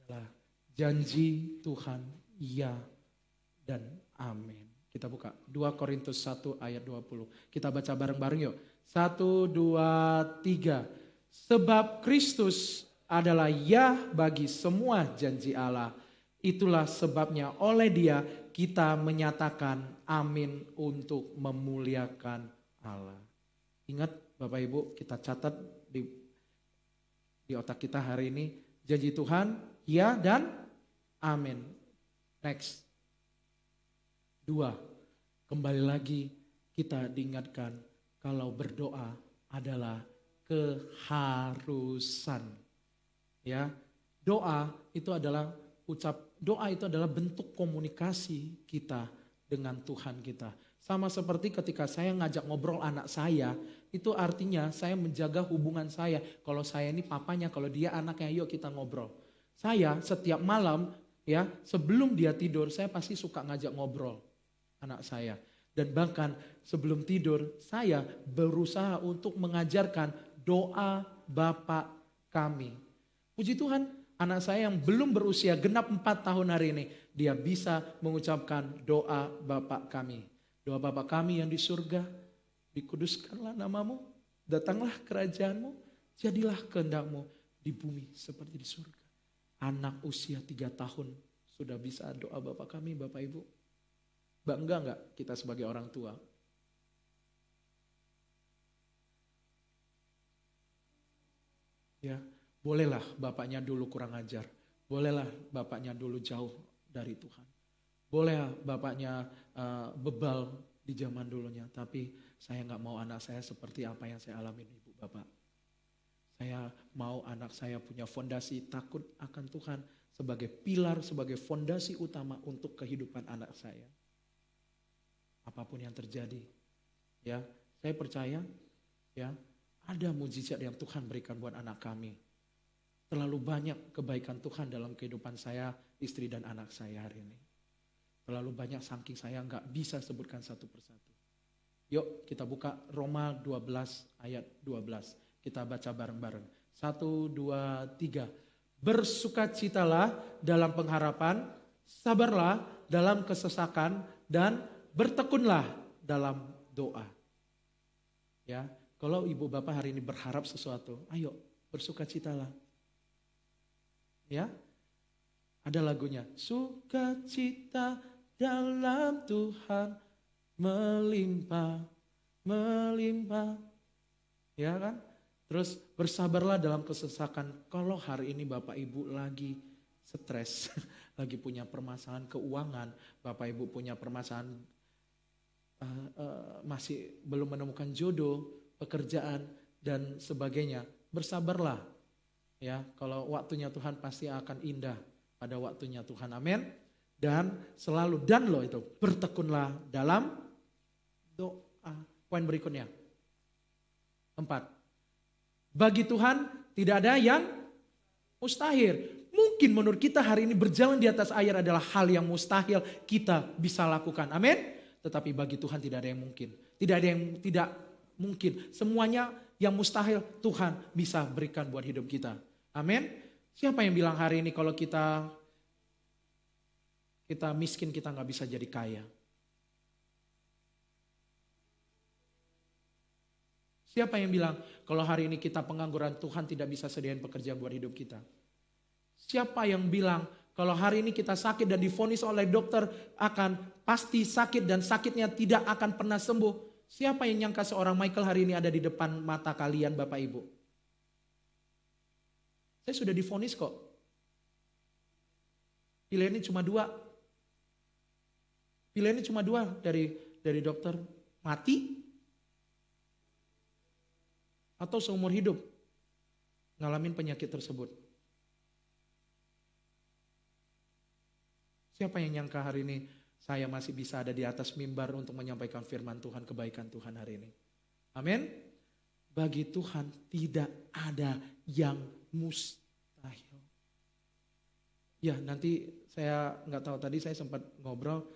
adalah janji Tuhan ya dan amin. Kita buka 2 Korintus 1 ayat 20. Kita baca bareng-bareng yuk. 1, 2, 3. Sebab Kristus adalah ya bagi semua janji Allah. Itulah sebabnya oleh Dia kita menyatakan amin untuk memuliakan Allah. Ingat Bapak Ibu, kita catat di otak kita hari ini. Janji Tuhan ya dan amin. Next. 2, kembali lagi kita diingatkan kalau berdoa adalah keharusan. Ya, doa itu adalah bentuk komunikasi kita dengan Tuhan kita. Sama seperti ketika saya ngajak ngobrol anak saya, itu artinya saya menjaga hubungan saya. Kalau saya ini papanya, kalau dia anaknya, yuk kita ngobrol. Saya setiap malam ya, sebelum dia tidur, saya pasti suka ngajak ngobrol anak saya. Dan bahkan sebelum tidur, saya berusaha untuk mengajarkan doa Bapa kami. Puji Tuhan, anak saya yang belum berusia genap 4 tahun hari ini, dia bisa mengucapkan doa Bapa kami. Doa Bapa kami yang di surga, dikuduskanlah namamu, datanglah kerajaanmu, jadilah kehendakmu di bumi seperti di surga. Anak usia 3 tahun sudah bisa doa Bapa kami, Bapak Ibu. Bangga enggak kita sebagai orang tua? Ya, bolehlah bapaknya dulu kurang ajar. Bolehlah bapaknya dulu jauh dari Tuhan. Boleh bapaknya bebal di zaman dulunya. Tapi saya gak mau anak saya seperti apa yang saya alami ibu bapak. Saya mau anak saya punya fondasi takut akan Tuhan sebagai pilar, sebagai fondasi utama untuk kehidupan anak saya. Apapun yang terjadi, ya, saya percaya, ya, ada mujizat yang Tuhan berikan buat anak kami. Terlalu banyak kebaikan Tuhan dalam kehidupan saya, istri dan anak saya hari ini. Terlalu banyak saking saya nggak bisa sebutkan satu persatu. Yuk kita buka Roma 12 ayat 12. Kita baca bareng-bareng. 1, 2, 3. Bersukacitalah dalam pengharapan, sabarlah dalam kesesakan, dan bertekunlah dalam doa. Ya, kalau ibu bapak hari ini berharap sesuatu, ayo bersukacitalah. Ya, ada lagunya, sukacita dalam Tuhan melimpah, melimpah. Ya kan? Terus bersabarlah dalam kesesakan. Kalau hari ini bapak ibu lagi stres, lagi punya permasalahan keuangan, bapak ibu punya permasalahan masih belum menemukan jodoh, pekerjaan dan sebagainya, bersabarlah. Ya, kalau waktunya Tuhan pasti akan indah pada waktunya Tuhan. Amin. Dan selalu itu bertekunlah dalam doa. Poin berikutnya. 4. Bagi Tuhan tidak ada yang mustahil. Mungkin menurut kita hari ini berjalan di atas air adalah hal yang mustahil kita bisa lakukan. Amin. Tetapi bagi Tuhan tidak ada yang mungkin. Tidak ada yang tidak mungkin. Semuanya yang mustahil Tuhan bisa berikan buat hidup kita. Amin. Siapa yang bilang hari ini kalau kita miskin kita nggak bisa jadi kaya? Siapa yang bilang kalau hari ini kita pengangguran Tuhan tidak bisa sediain pekerjaan buat hidup kita? Siapa yang bilang kalau hari ini kita sakit dan divonis oleh dokter akan pasti sakit dan sakitnya tidak akan pernah sembuh? Siapa yang nyangka seorang Michael hari ini ada di depan mata kalian Bapak Ibu? Saya sudah divonis kok. Pilihannya cuma 2. Pilihannya cuma 2 dari dokter. Mati atau seumur hidup ngalamin penyakit tersebut. Siapa yang nyangka hari ini saya masih bisa ada di atas mimbar untuk menyampaikan firman Tuhan, kebaikan Tuhan hari ini. Amin. Bagi Tuhan tidak ada yang mustahil. Ya nanti saya nggak tahu, tadi saya sempat ngobrol,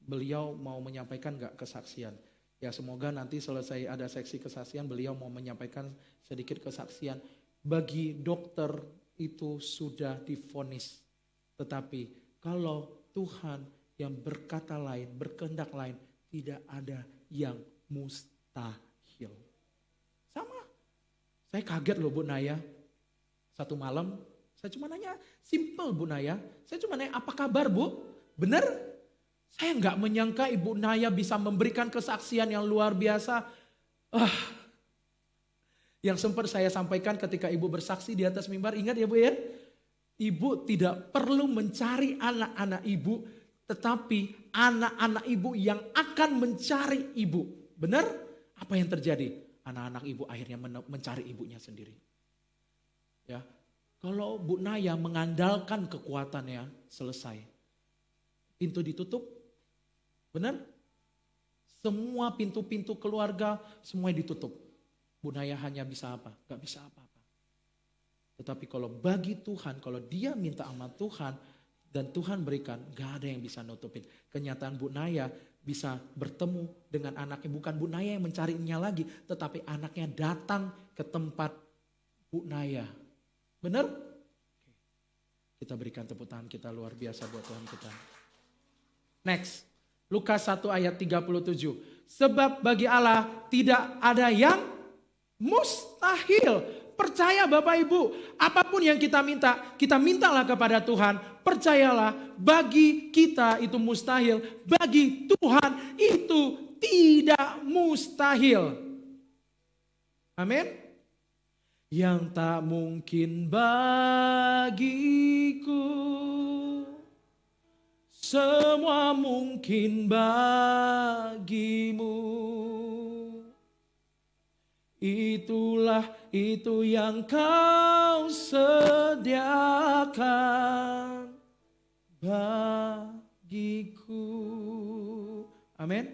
beliau mau menyampaikan nggak kesaksian. Ya semoga nanti selesai ada seksi kesaksian beliau mau menyampaikan sedikit kesaksian. Bagi dokter itu sudah divonis. Tetapi kalau Tuhan yang berkata lain, berkehendak lain, tidak ada yang mustahil. Sama. Saya kaget loh Bu Naya. Satu malam saya cuma nanya, simple Bu Naya. Saya cuma nanya, apa kabar Bu? Benar? Saya nggak menyangka Ibu Naya bisa memberikan kesaksian yang luar biasa. Yang sempat saya sampaikan ketika Ibu bersaksi di atas mimbar, ingat ya Bu ya? Ibu tidak perlu mencari anak-anak ibu, tetapi anak-anak ibu yang akan mencari ibu. Benar? Apa yang terjadi? Anak-anak ibu akhirnya mencari ibunya sendiri. Ya, kalau Bu Naya mengandalkan kekuatannya, selesai. Pintu ditutup, benar? Semua pintu-pintu keluarga, semuanya ditutup. Bu Naya hanya bisa apa? Gak bisa apa-apa. Tetapi kalau bagi Tuhan, kalau dia minta sama Tuhan dan Tuhan berikan, gak ada yang bisa nutupin. Kenyataan Bu Naya bisa bertemu dengan anaknya, bukan Bu Naya yang mencarinya lagi, tetapi anaknya datang ke tempat Bu Naya. Benar? Kita berikan tepuk tangan kita luar biasa buat Tuhan kita. Next, Lukas 1 ayat 37. Sebab bagi Allah tidak ada yang mustahil. Percaya Bapak Ibu, apapun yang kita mintalah kepada Tuhan. Percayalah, bagi kita itu mustahil, bagi Tuhan itu tidak mustahil. Amin. Yang tak mungkin bagiku, semua mungkin bagimu. Itulah itu yang kau sediakan bagiku. Amin.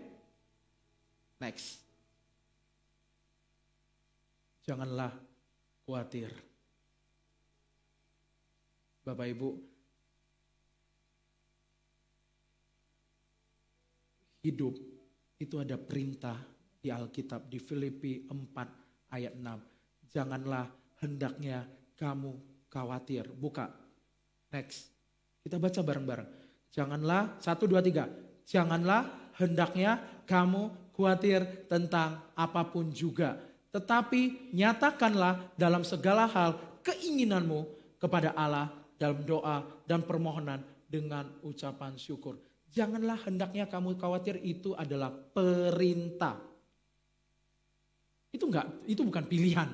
Next. Janganlah khawatir. Bapak Ibu, hidup itu ada perintah di Alkitab, di Filipi 4 ayat 6. Janganlah hendaknya kamu khawatir. Buka. Next. Kita baca bareng-bareng. Janganlah, 1, 2, 3. Janganlah hendaknya kamu khawatir tentang apapun juga. Tetapi nyatakanlah dalam segala hal keinginanmu kepada Allah dalam doa dan permohonan dengan ucapan syukur. Janganlah hendaknya kamu khawatir, itu adalah perintah. Itu bukan pilihan.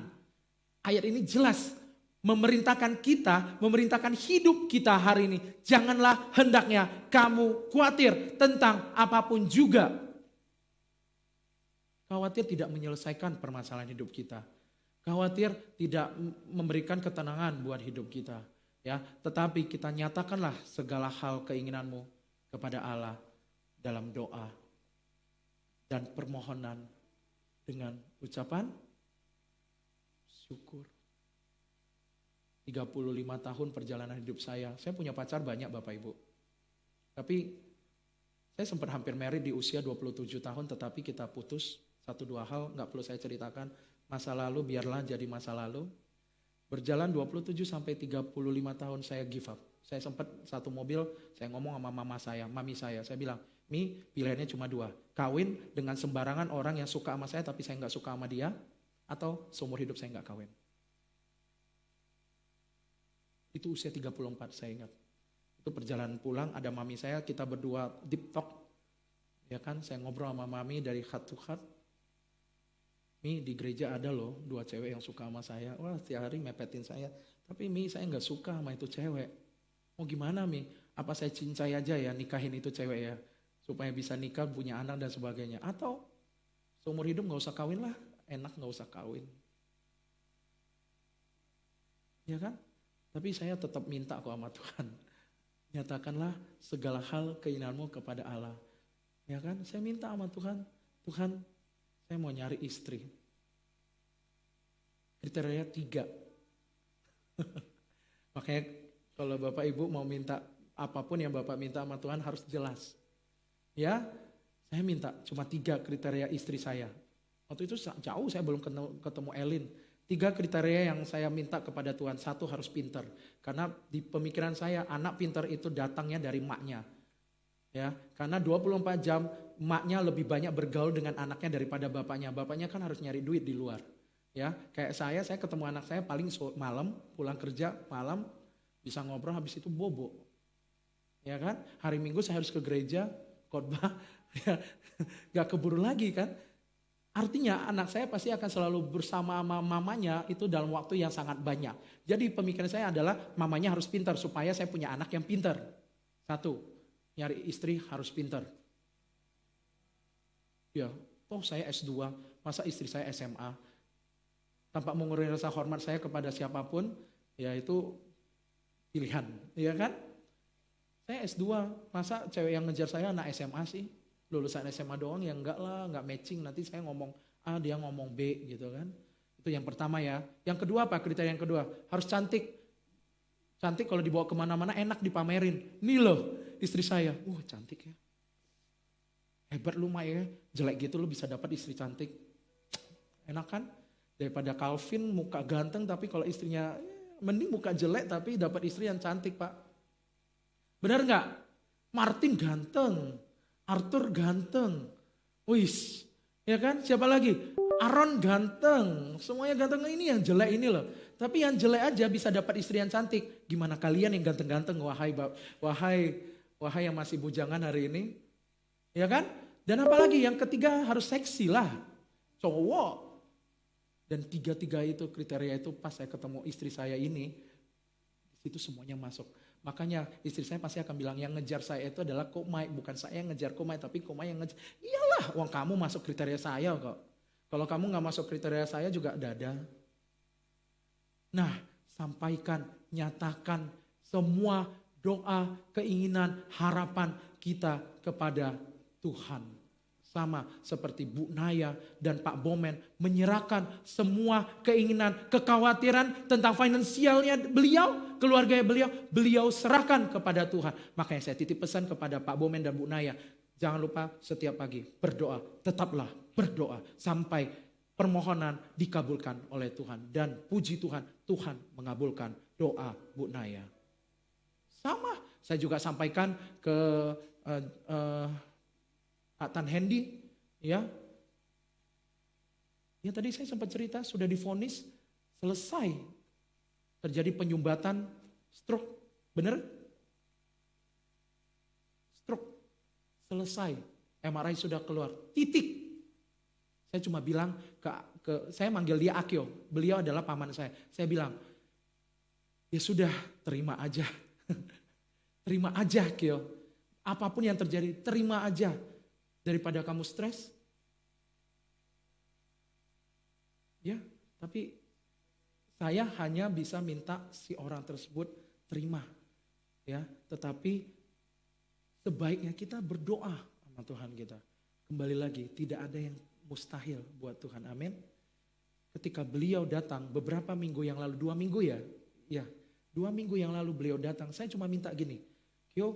Ayat ini jelas memerintahkan kita, memerintahkan hidup kita hari ini. Janganlah hendaknya kamu khawatir tentang apapun juga. Khawatir tidak menyelesaikan permasalahan hidup kita. Khawatir tidak memberikan ketenangan buat hidup kita. Ya, tetapi kita nyatakanlah segala hal keinginanmu kepada Allah dalam doa dan permohonan dengan ucapan syukur. 35 tahun perjalanan hidup saya punya pacar banyak Bapak Ibu. Tapi saya sempat hampir married di usia 27 tahun, tetapi kita putus. 1-2 hal gak perlu saya ceritakan. Masa lalu biarlah jadi masa lalu. Berjalan 27 sampai 35 tahun saya give up. Saya sempat satu mobil, saya ngomong sama mami saya bilang, Mi, pilihannya cuma 2. Kawin dengan sembarangan orang yang suka sama saya tapi saya gak suka sama dia, atau seumur hidup saya gak kawin. Itu usia 34 saya ingat. Itu perjalanan pulang, ada mami saya, kita berdua deep talk. Ya kan, saya ngobrol sama mami dari heart to heart. Mi, di gereja ada loh 2 cewek yang suka sama saya. Wah, setiap hari mepetin saya. Tapi Mi, saya gak suka sama itu cewek. Mau gimana Mi? Apa saya cincai aja ya, nikahin itu cewek ya? Supaya bisa nikah, punya anak dan sebagainya. Atau seumur hidup gak usah kawin lah. Enak gak usah kawin. Ya kan? Tapi saya tetap minta kok sama Tuhan. Nyatakanlah segala hal keinginanmu kepada Allah. Ya kan? Saya minta sama Tuhan. Tuhan, saya mau nyari istri. Kriteria 3. Makanya kalau Bapak Ibu mau minta apapun yang Bapak minta sama Tuhan harus jelas. Ya, saya minta cuma 3 kriteria istri saya. Waktu itu jauh saya belum ketemu Elin. 3 kriteria yang saya minta kepada Tuhan. 1, harus pintar. Karena di pemikiran saya anak pintar itu datangnya dari maknya. Ya, karena 24 jam maknya lebih banyak bergaul dengan anaknya daripada bapaknya. Bapaknya kan harus nyari duit di luar. Ya, kayak saya ketemu anak saya paling malam, pulang kerja malam, bisa ngobrol, habis itu bobo. Ya kan? Hari Minggu saya harus ke gereja, khotbah, ya, gak keburu lagi kan? Artinya anak saya pasti akan selalu bersama mamanya itu dalam waktu yang sangat banyak. Jadi pemikiran saya adalah mamanya harus pintar supaya saya punya anak yang pintar. 1, nyari istri harus pintar. Ya, toh saya S2, masa istri saya SMA. Tanpa mengurangi rasa hormat saya kepada siapapun, ya itu pilihan, ya kan? Saya S2, masa cewek yang ngejar saya anak SMA sih? Lulusan SMA doang ya enggak lah, enggak matching, nanti saya ngomong A, dia ngomong B gitu kan. Itu yang pertama ya. Yang kedua apa kriteria yang kedua? Harus cantik. Cantik kalau dibawa kemana-mana enak dipamerin. Nih loh istri saya, cantik ya. Hebat lu Mai ya, jelek gitu lu bisa dapat istri cantik. Enak kan? Daripada Calvin muka ganteng tapi kalau istrinya mending muka jelek tapi dapat istri yang cantik Pak. Benar enggak? Martin ganteng, Arthur ganteng, wis, ya kan? Siapa lagi? Aaron ganteng, semuanya ganteng. Ini yang jelek ini loh. Tapi yang jelek aja bisa dapat istri yang cantik. Gimana kalian yang ganteng-ganteng? Wahai yang masih bujangan hari ini, ya kan? Dan apalagi yang ketiga harus seksi lah, cowok. Dan 3 itu kriteria itu pas saya ketemu istri saya ini, di situ semuanya masuk. Makanya istri saya pasti akan bilang yang ngejar saya itu adalah Komai, bukan saya yang ngejar Komai, tapi Komai yang ngejar. Iyalah, uang kamu masuk kriteria saya kok. Kalau kamu nggak masuk kriteria saya juga dada. Nah, sampaikan, nyatakan semua doa, keinginan, harapan kita kepada Tuhan. Sama seperti Bu Naya dan Pak Bomen menyerahkan semua keinginan, kekhawatiran tentang finansialnya beliau, keluarganya beliau serahkan kepada Tuhan. Makanya saya titip pesan kepada Pak Bomen dan Bu Naya, jangan lupa setiap pagi berdoa, tetaplah berdoa sampai permohonan dikabulkan oleh Tuhan. Dan puji Tuhan, Tuhan mengabulkan doa Bu Naya. Sama, saya juga sampaikan ke Pak Tan Hendy, ya, Ya tadi saya sempat cerita sudah divonis selesai. Terjadi penyumbatan stroke. Benar? Stroke. Selesai. MRI sudah keluar. Titik. Saya cuma bilang saya manggil dia Akio. Beliau adalah paman saya. Saya bilang, ya sudah, terima aja. Terima aja, Akio. Apapun yang terjadi, terima aja. Daripada kamu stres. Ya, tapi saya hanya bisa minta si orang tersebut terima. Ya, tetapi sebaiknya kita berdoa sama Tuhan kita. Kembali lagi, tidak ada yang mustahil buat Tuhan, amin. Ketika beliau datang beberapa minggu yang lalu, 2 minggu ya, 2 minggu yang lalu beliau datang, saya cuma minta gini, Kyo,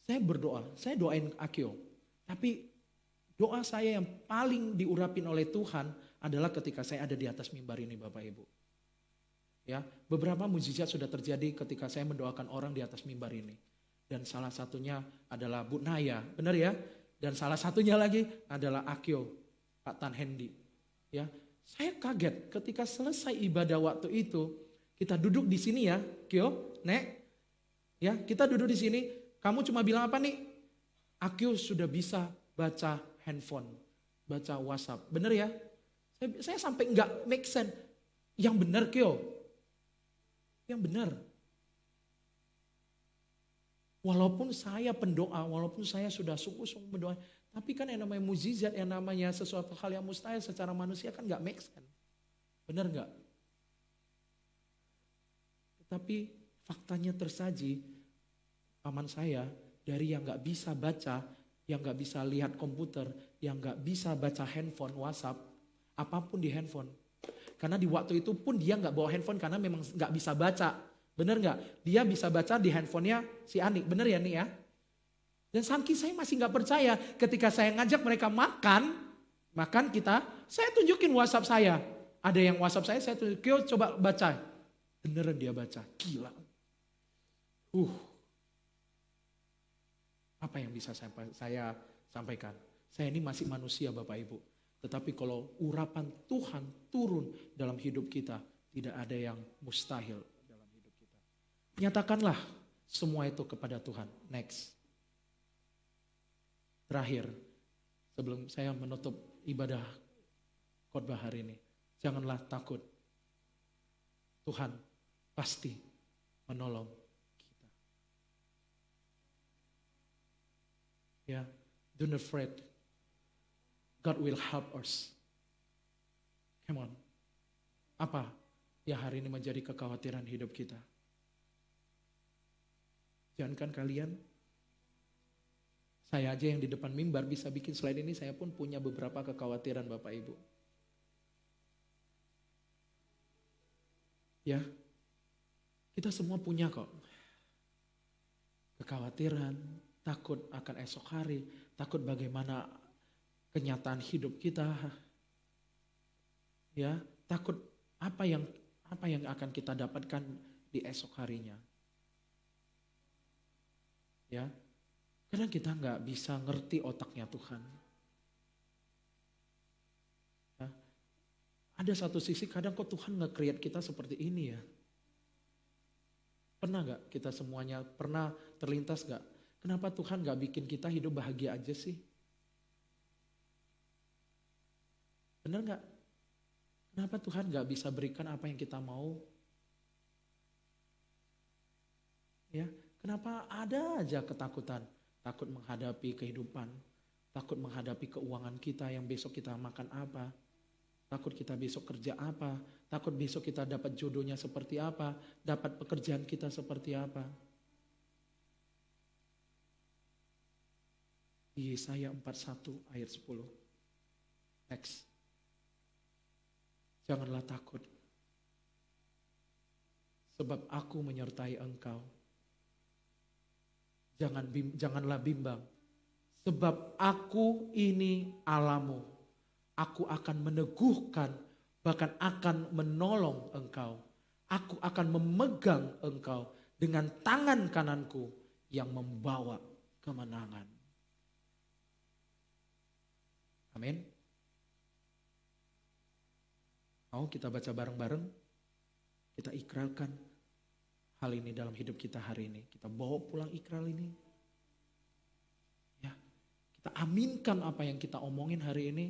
saya berdoa, saya doain Akio, tapi doa saya yang paling diurapin oleh Tuhan adalah ketika saya ada di atas mimbar ini Bapak Ibu. Ya, beberapa mukjizat sudah terjadi ketika saya mendoakan orang di atas mimbar ini. Dan salah satunya adalah Bu Naya, benar ya? Dan salah satunya lagi adalah Akio, Pak Tan Hendy. Ya, saya kaget ketika selesai ibadah waktu itu, kita duduk di sini ya, Kyo, Nek. Ya, kita duduk di sini, kamu cuma bilang apa nih? Akio sudah bisa baca handphone, baca WhatsApp. Bener ya? Saya sampai nggak make sense. Yang benar Kyo. Yang benar. Walaupun saya pendoa, walaupun saya sudah sungguh-sungguh berdoa, tapi kan yang namanya mukjizat, yang namanya sesuatu hal yang mustahil secara manusia kan gak make sense. Benar gak? Tetapi faktanya tersaji, paman saya dari yang gak bisa baca, yang gak bisa lihat komputer, yang gak bisa baca handphone, WhatsApp, apapun di handphone. Karena di waktu itu pun dia gak bawa handphone karena memang gak bisa baca. Benar gak? Dia bisa baca di handphonenya si Anik, benar ya nih ya? Dan saking saya masih gak percaya ketika saya ngajak mereka makan kita, saya tunjukin WhatsApp saya. Ada yang WhatsApp saya tunjukin, Kyo coba baca. Beneran dia baca, gila. Apa yang bisa saya sampaikan? Saya ini masih manusia Bapak Ibu. Tetapi kalau urapan Tuhan turun dalam hidup kita, tidak ada yang mustahil dalam hidup kita. Nyatakanlah semua itu kepada Tuhan. Next. Terakhir, sebelum saya menutup ibadah khotbah hari ini, janganlah takut. Tuhan pasti menolong kita. Ya, don't afraid. God will help us. Come on. Apa yang hari ini menjadi kekhawatiran hidup kita? Jangankan kalian, saya aja yang di depan mimbar bisa bikin slide ini, saya pun punya beberapa kekhawatiran Bapak Ibu. Ya, kita semua punya kok. Kekhawatiran, takut akan esok hari, takut bagaimana kenyataan hidup kita. Ya, takut apa yang akan kita dapatkan di esok harinya. Ya. Karena kita nggak bisa ngerti otaknya Tuhan. Ya. Ada satu sisi kadang kok Tuhan nge-create kita seperti ini ya. Pernah nggak kita semuanya, pernah terlintas nggak? Kenapa Tuhan nggak bikin kita hidup bahagia aja sih? Benar nggak? Kenapa Tuhan nggak bisa berikan apa yang kita mau? Ya, kenapa ada aja ketakutan? Takut menghadapi kehidupan, takut menghadapi keuangan kita yang besok kita makan apa, takut kita besok kerja apa, takut besok kita dapat jodohnya seperti apa, dapat pekerjaan kita seperti apa. Di Yesaya 41 ayat 10. Next. Janganlah takut, sebab aku menyertai engkau. Janganlah bimbang, sebab aku ini Allahmu. Aku akan meneguhkan, bahkan akan menolong engkau. Aku akan memegang engkau dengan tangan kananku yang membawa kemenangan. Amin. Mau kita baca bareng-bareng? Kita ikrarkan hal ini dalam hidup kita hari ini. Kita bawa pulang ikrar ini. Ya, kita aminkan apa yang kita omongin hari ini.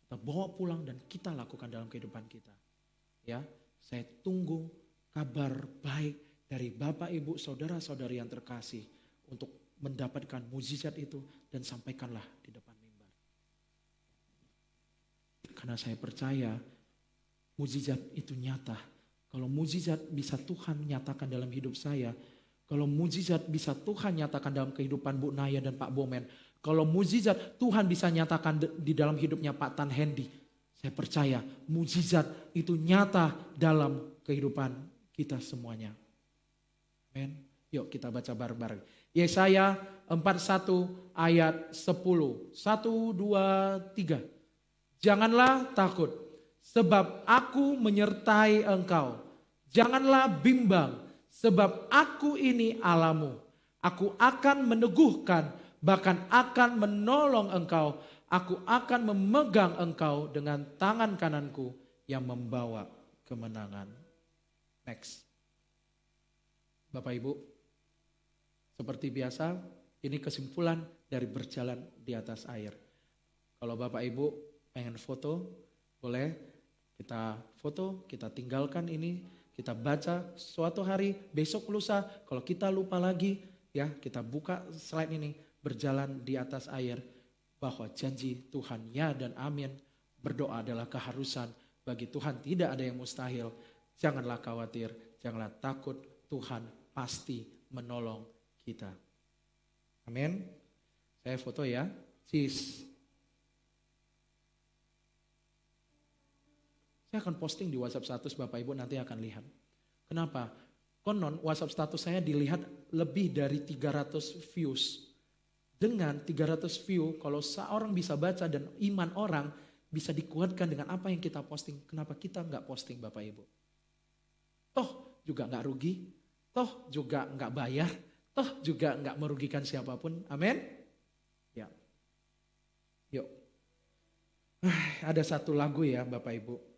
Kita bawa pulang dan kita lakukan dalam kehidupan kita. Ya, saya tunggu kabar baik dari Bapak, Ibu, saudara-saudari yang terkasih untuk mendapatkan mukjizat itu dan sampaikanlah di depan mimbar. Karena saya percaya mukjizat itu nyata. Kalau mukjizat bisa Tuhan nyatakan dalam hidup saya, kalau mukjizat bisa Tuhan nyatakan dalam kehidupan Bu Naya dan Pak Bomen, kalau mukjizat Tuhan bisa nyatakan di dalam hidupnya Pak Tan Hendy, saya percaya mukjizat itu nyata dalam kehidupan kita semuanya. Amen. Yuk kita baca bareng-bareng. Yesaya 41 ayat 10. 1, 2, 3. Janganlah takut, sebab aku menyertai engkau. Janganlah bimbang, sebab aku ini Allahmu. Aku akan meneguhkan, bahkan akan menolong engkau. Aku akan memegang engkau dengan tangan kananku yang membawa kemenangan. Next. Bapak Ibu, seperti biasa ini kesimpulan dari berjalan di atas air. Kalau Bapak Ibu pengen foto, boleh kita foto, kita tinggalkan ini, kita baca suatu hari, besok lusa, kalau kita lupa lagi, ya kita buka slide ini, berjalan di atas air, bahwa janji Tuhan ya dan amin, berdoa adalah keharusan, bagi Tuhan tidak ada yang mustahil, janganlah khawatir, janganlah takut, Tuhan pasti menolong kita. Amin. Saya foto ya, sis. Saya akan posting di WhatsApp status, Bapak Ibu nanti akan lihat. Kenapa? Konon WhatsApp status saya dilihat lebih dari 300 views. Dengan 300 view, kalau seorang bisa baca dan iman orang bisa dikuatkan dengan apa yang kita posting. Kenapa kita nggak posting Bapak Ibu? Toh juga nggak rugi, toh juga nggak bayar, toh juga nggak merugikan siapapun. Amin. Ya. Yuk. Ada satu lagu ya Bapak Ibu.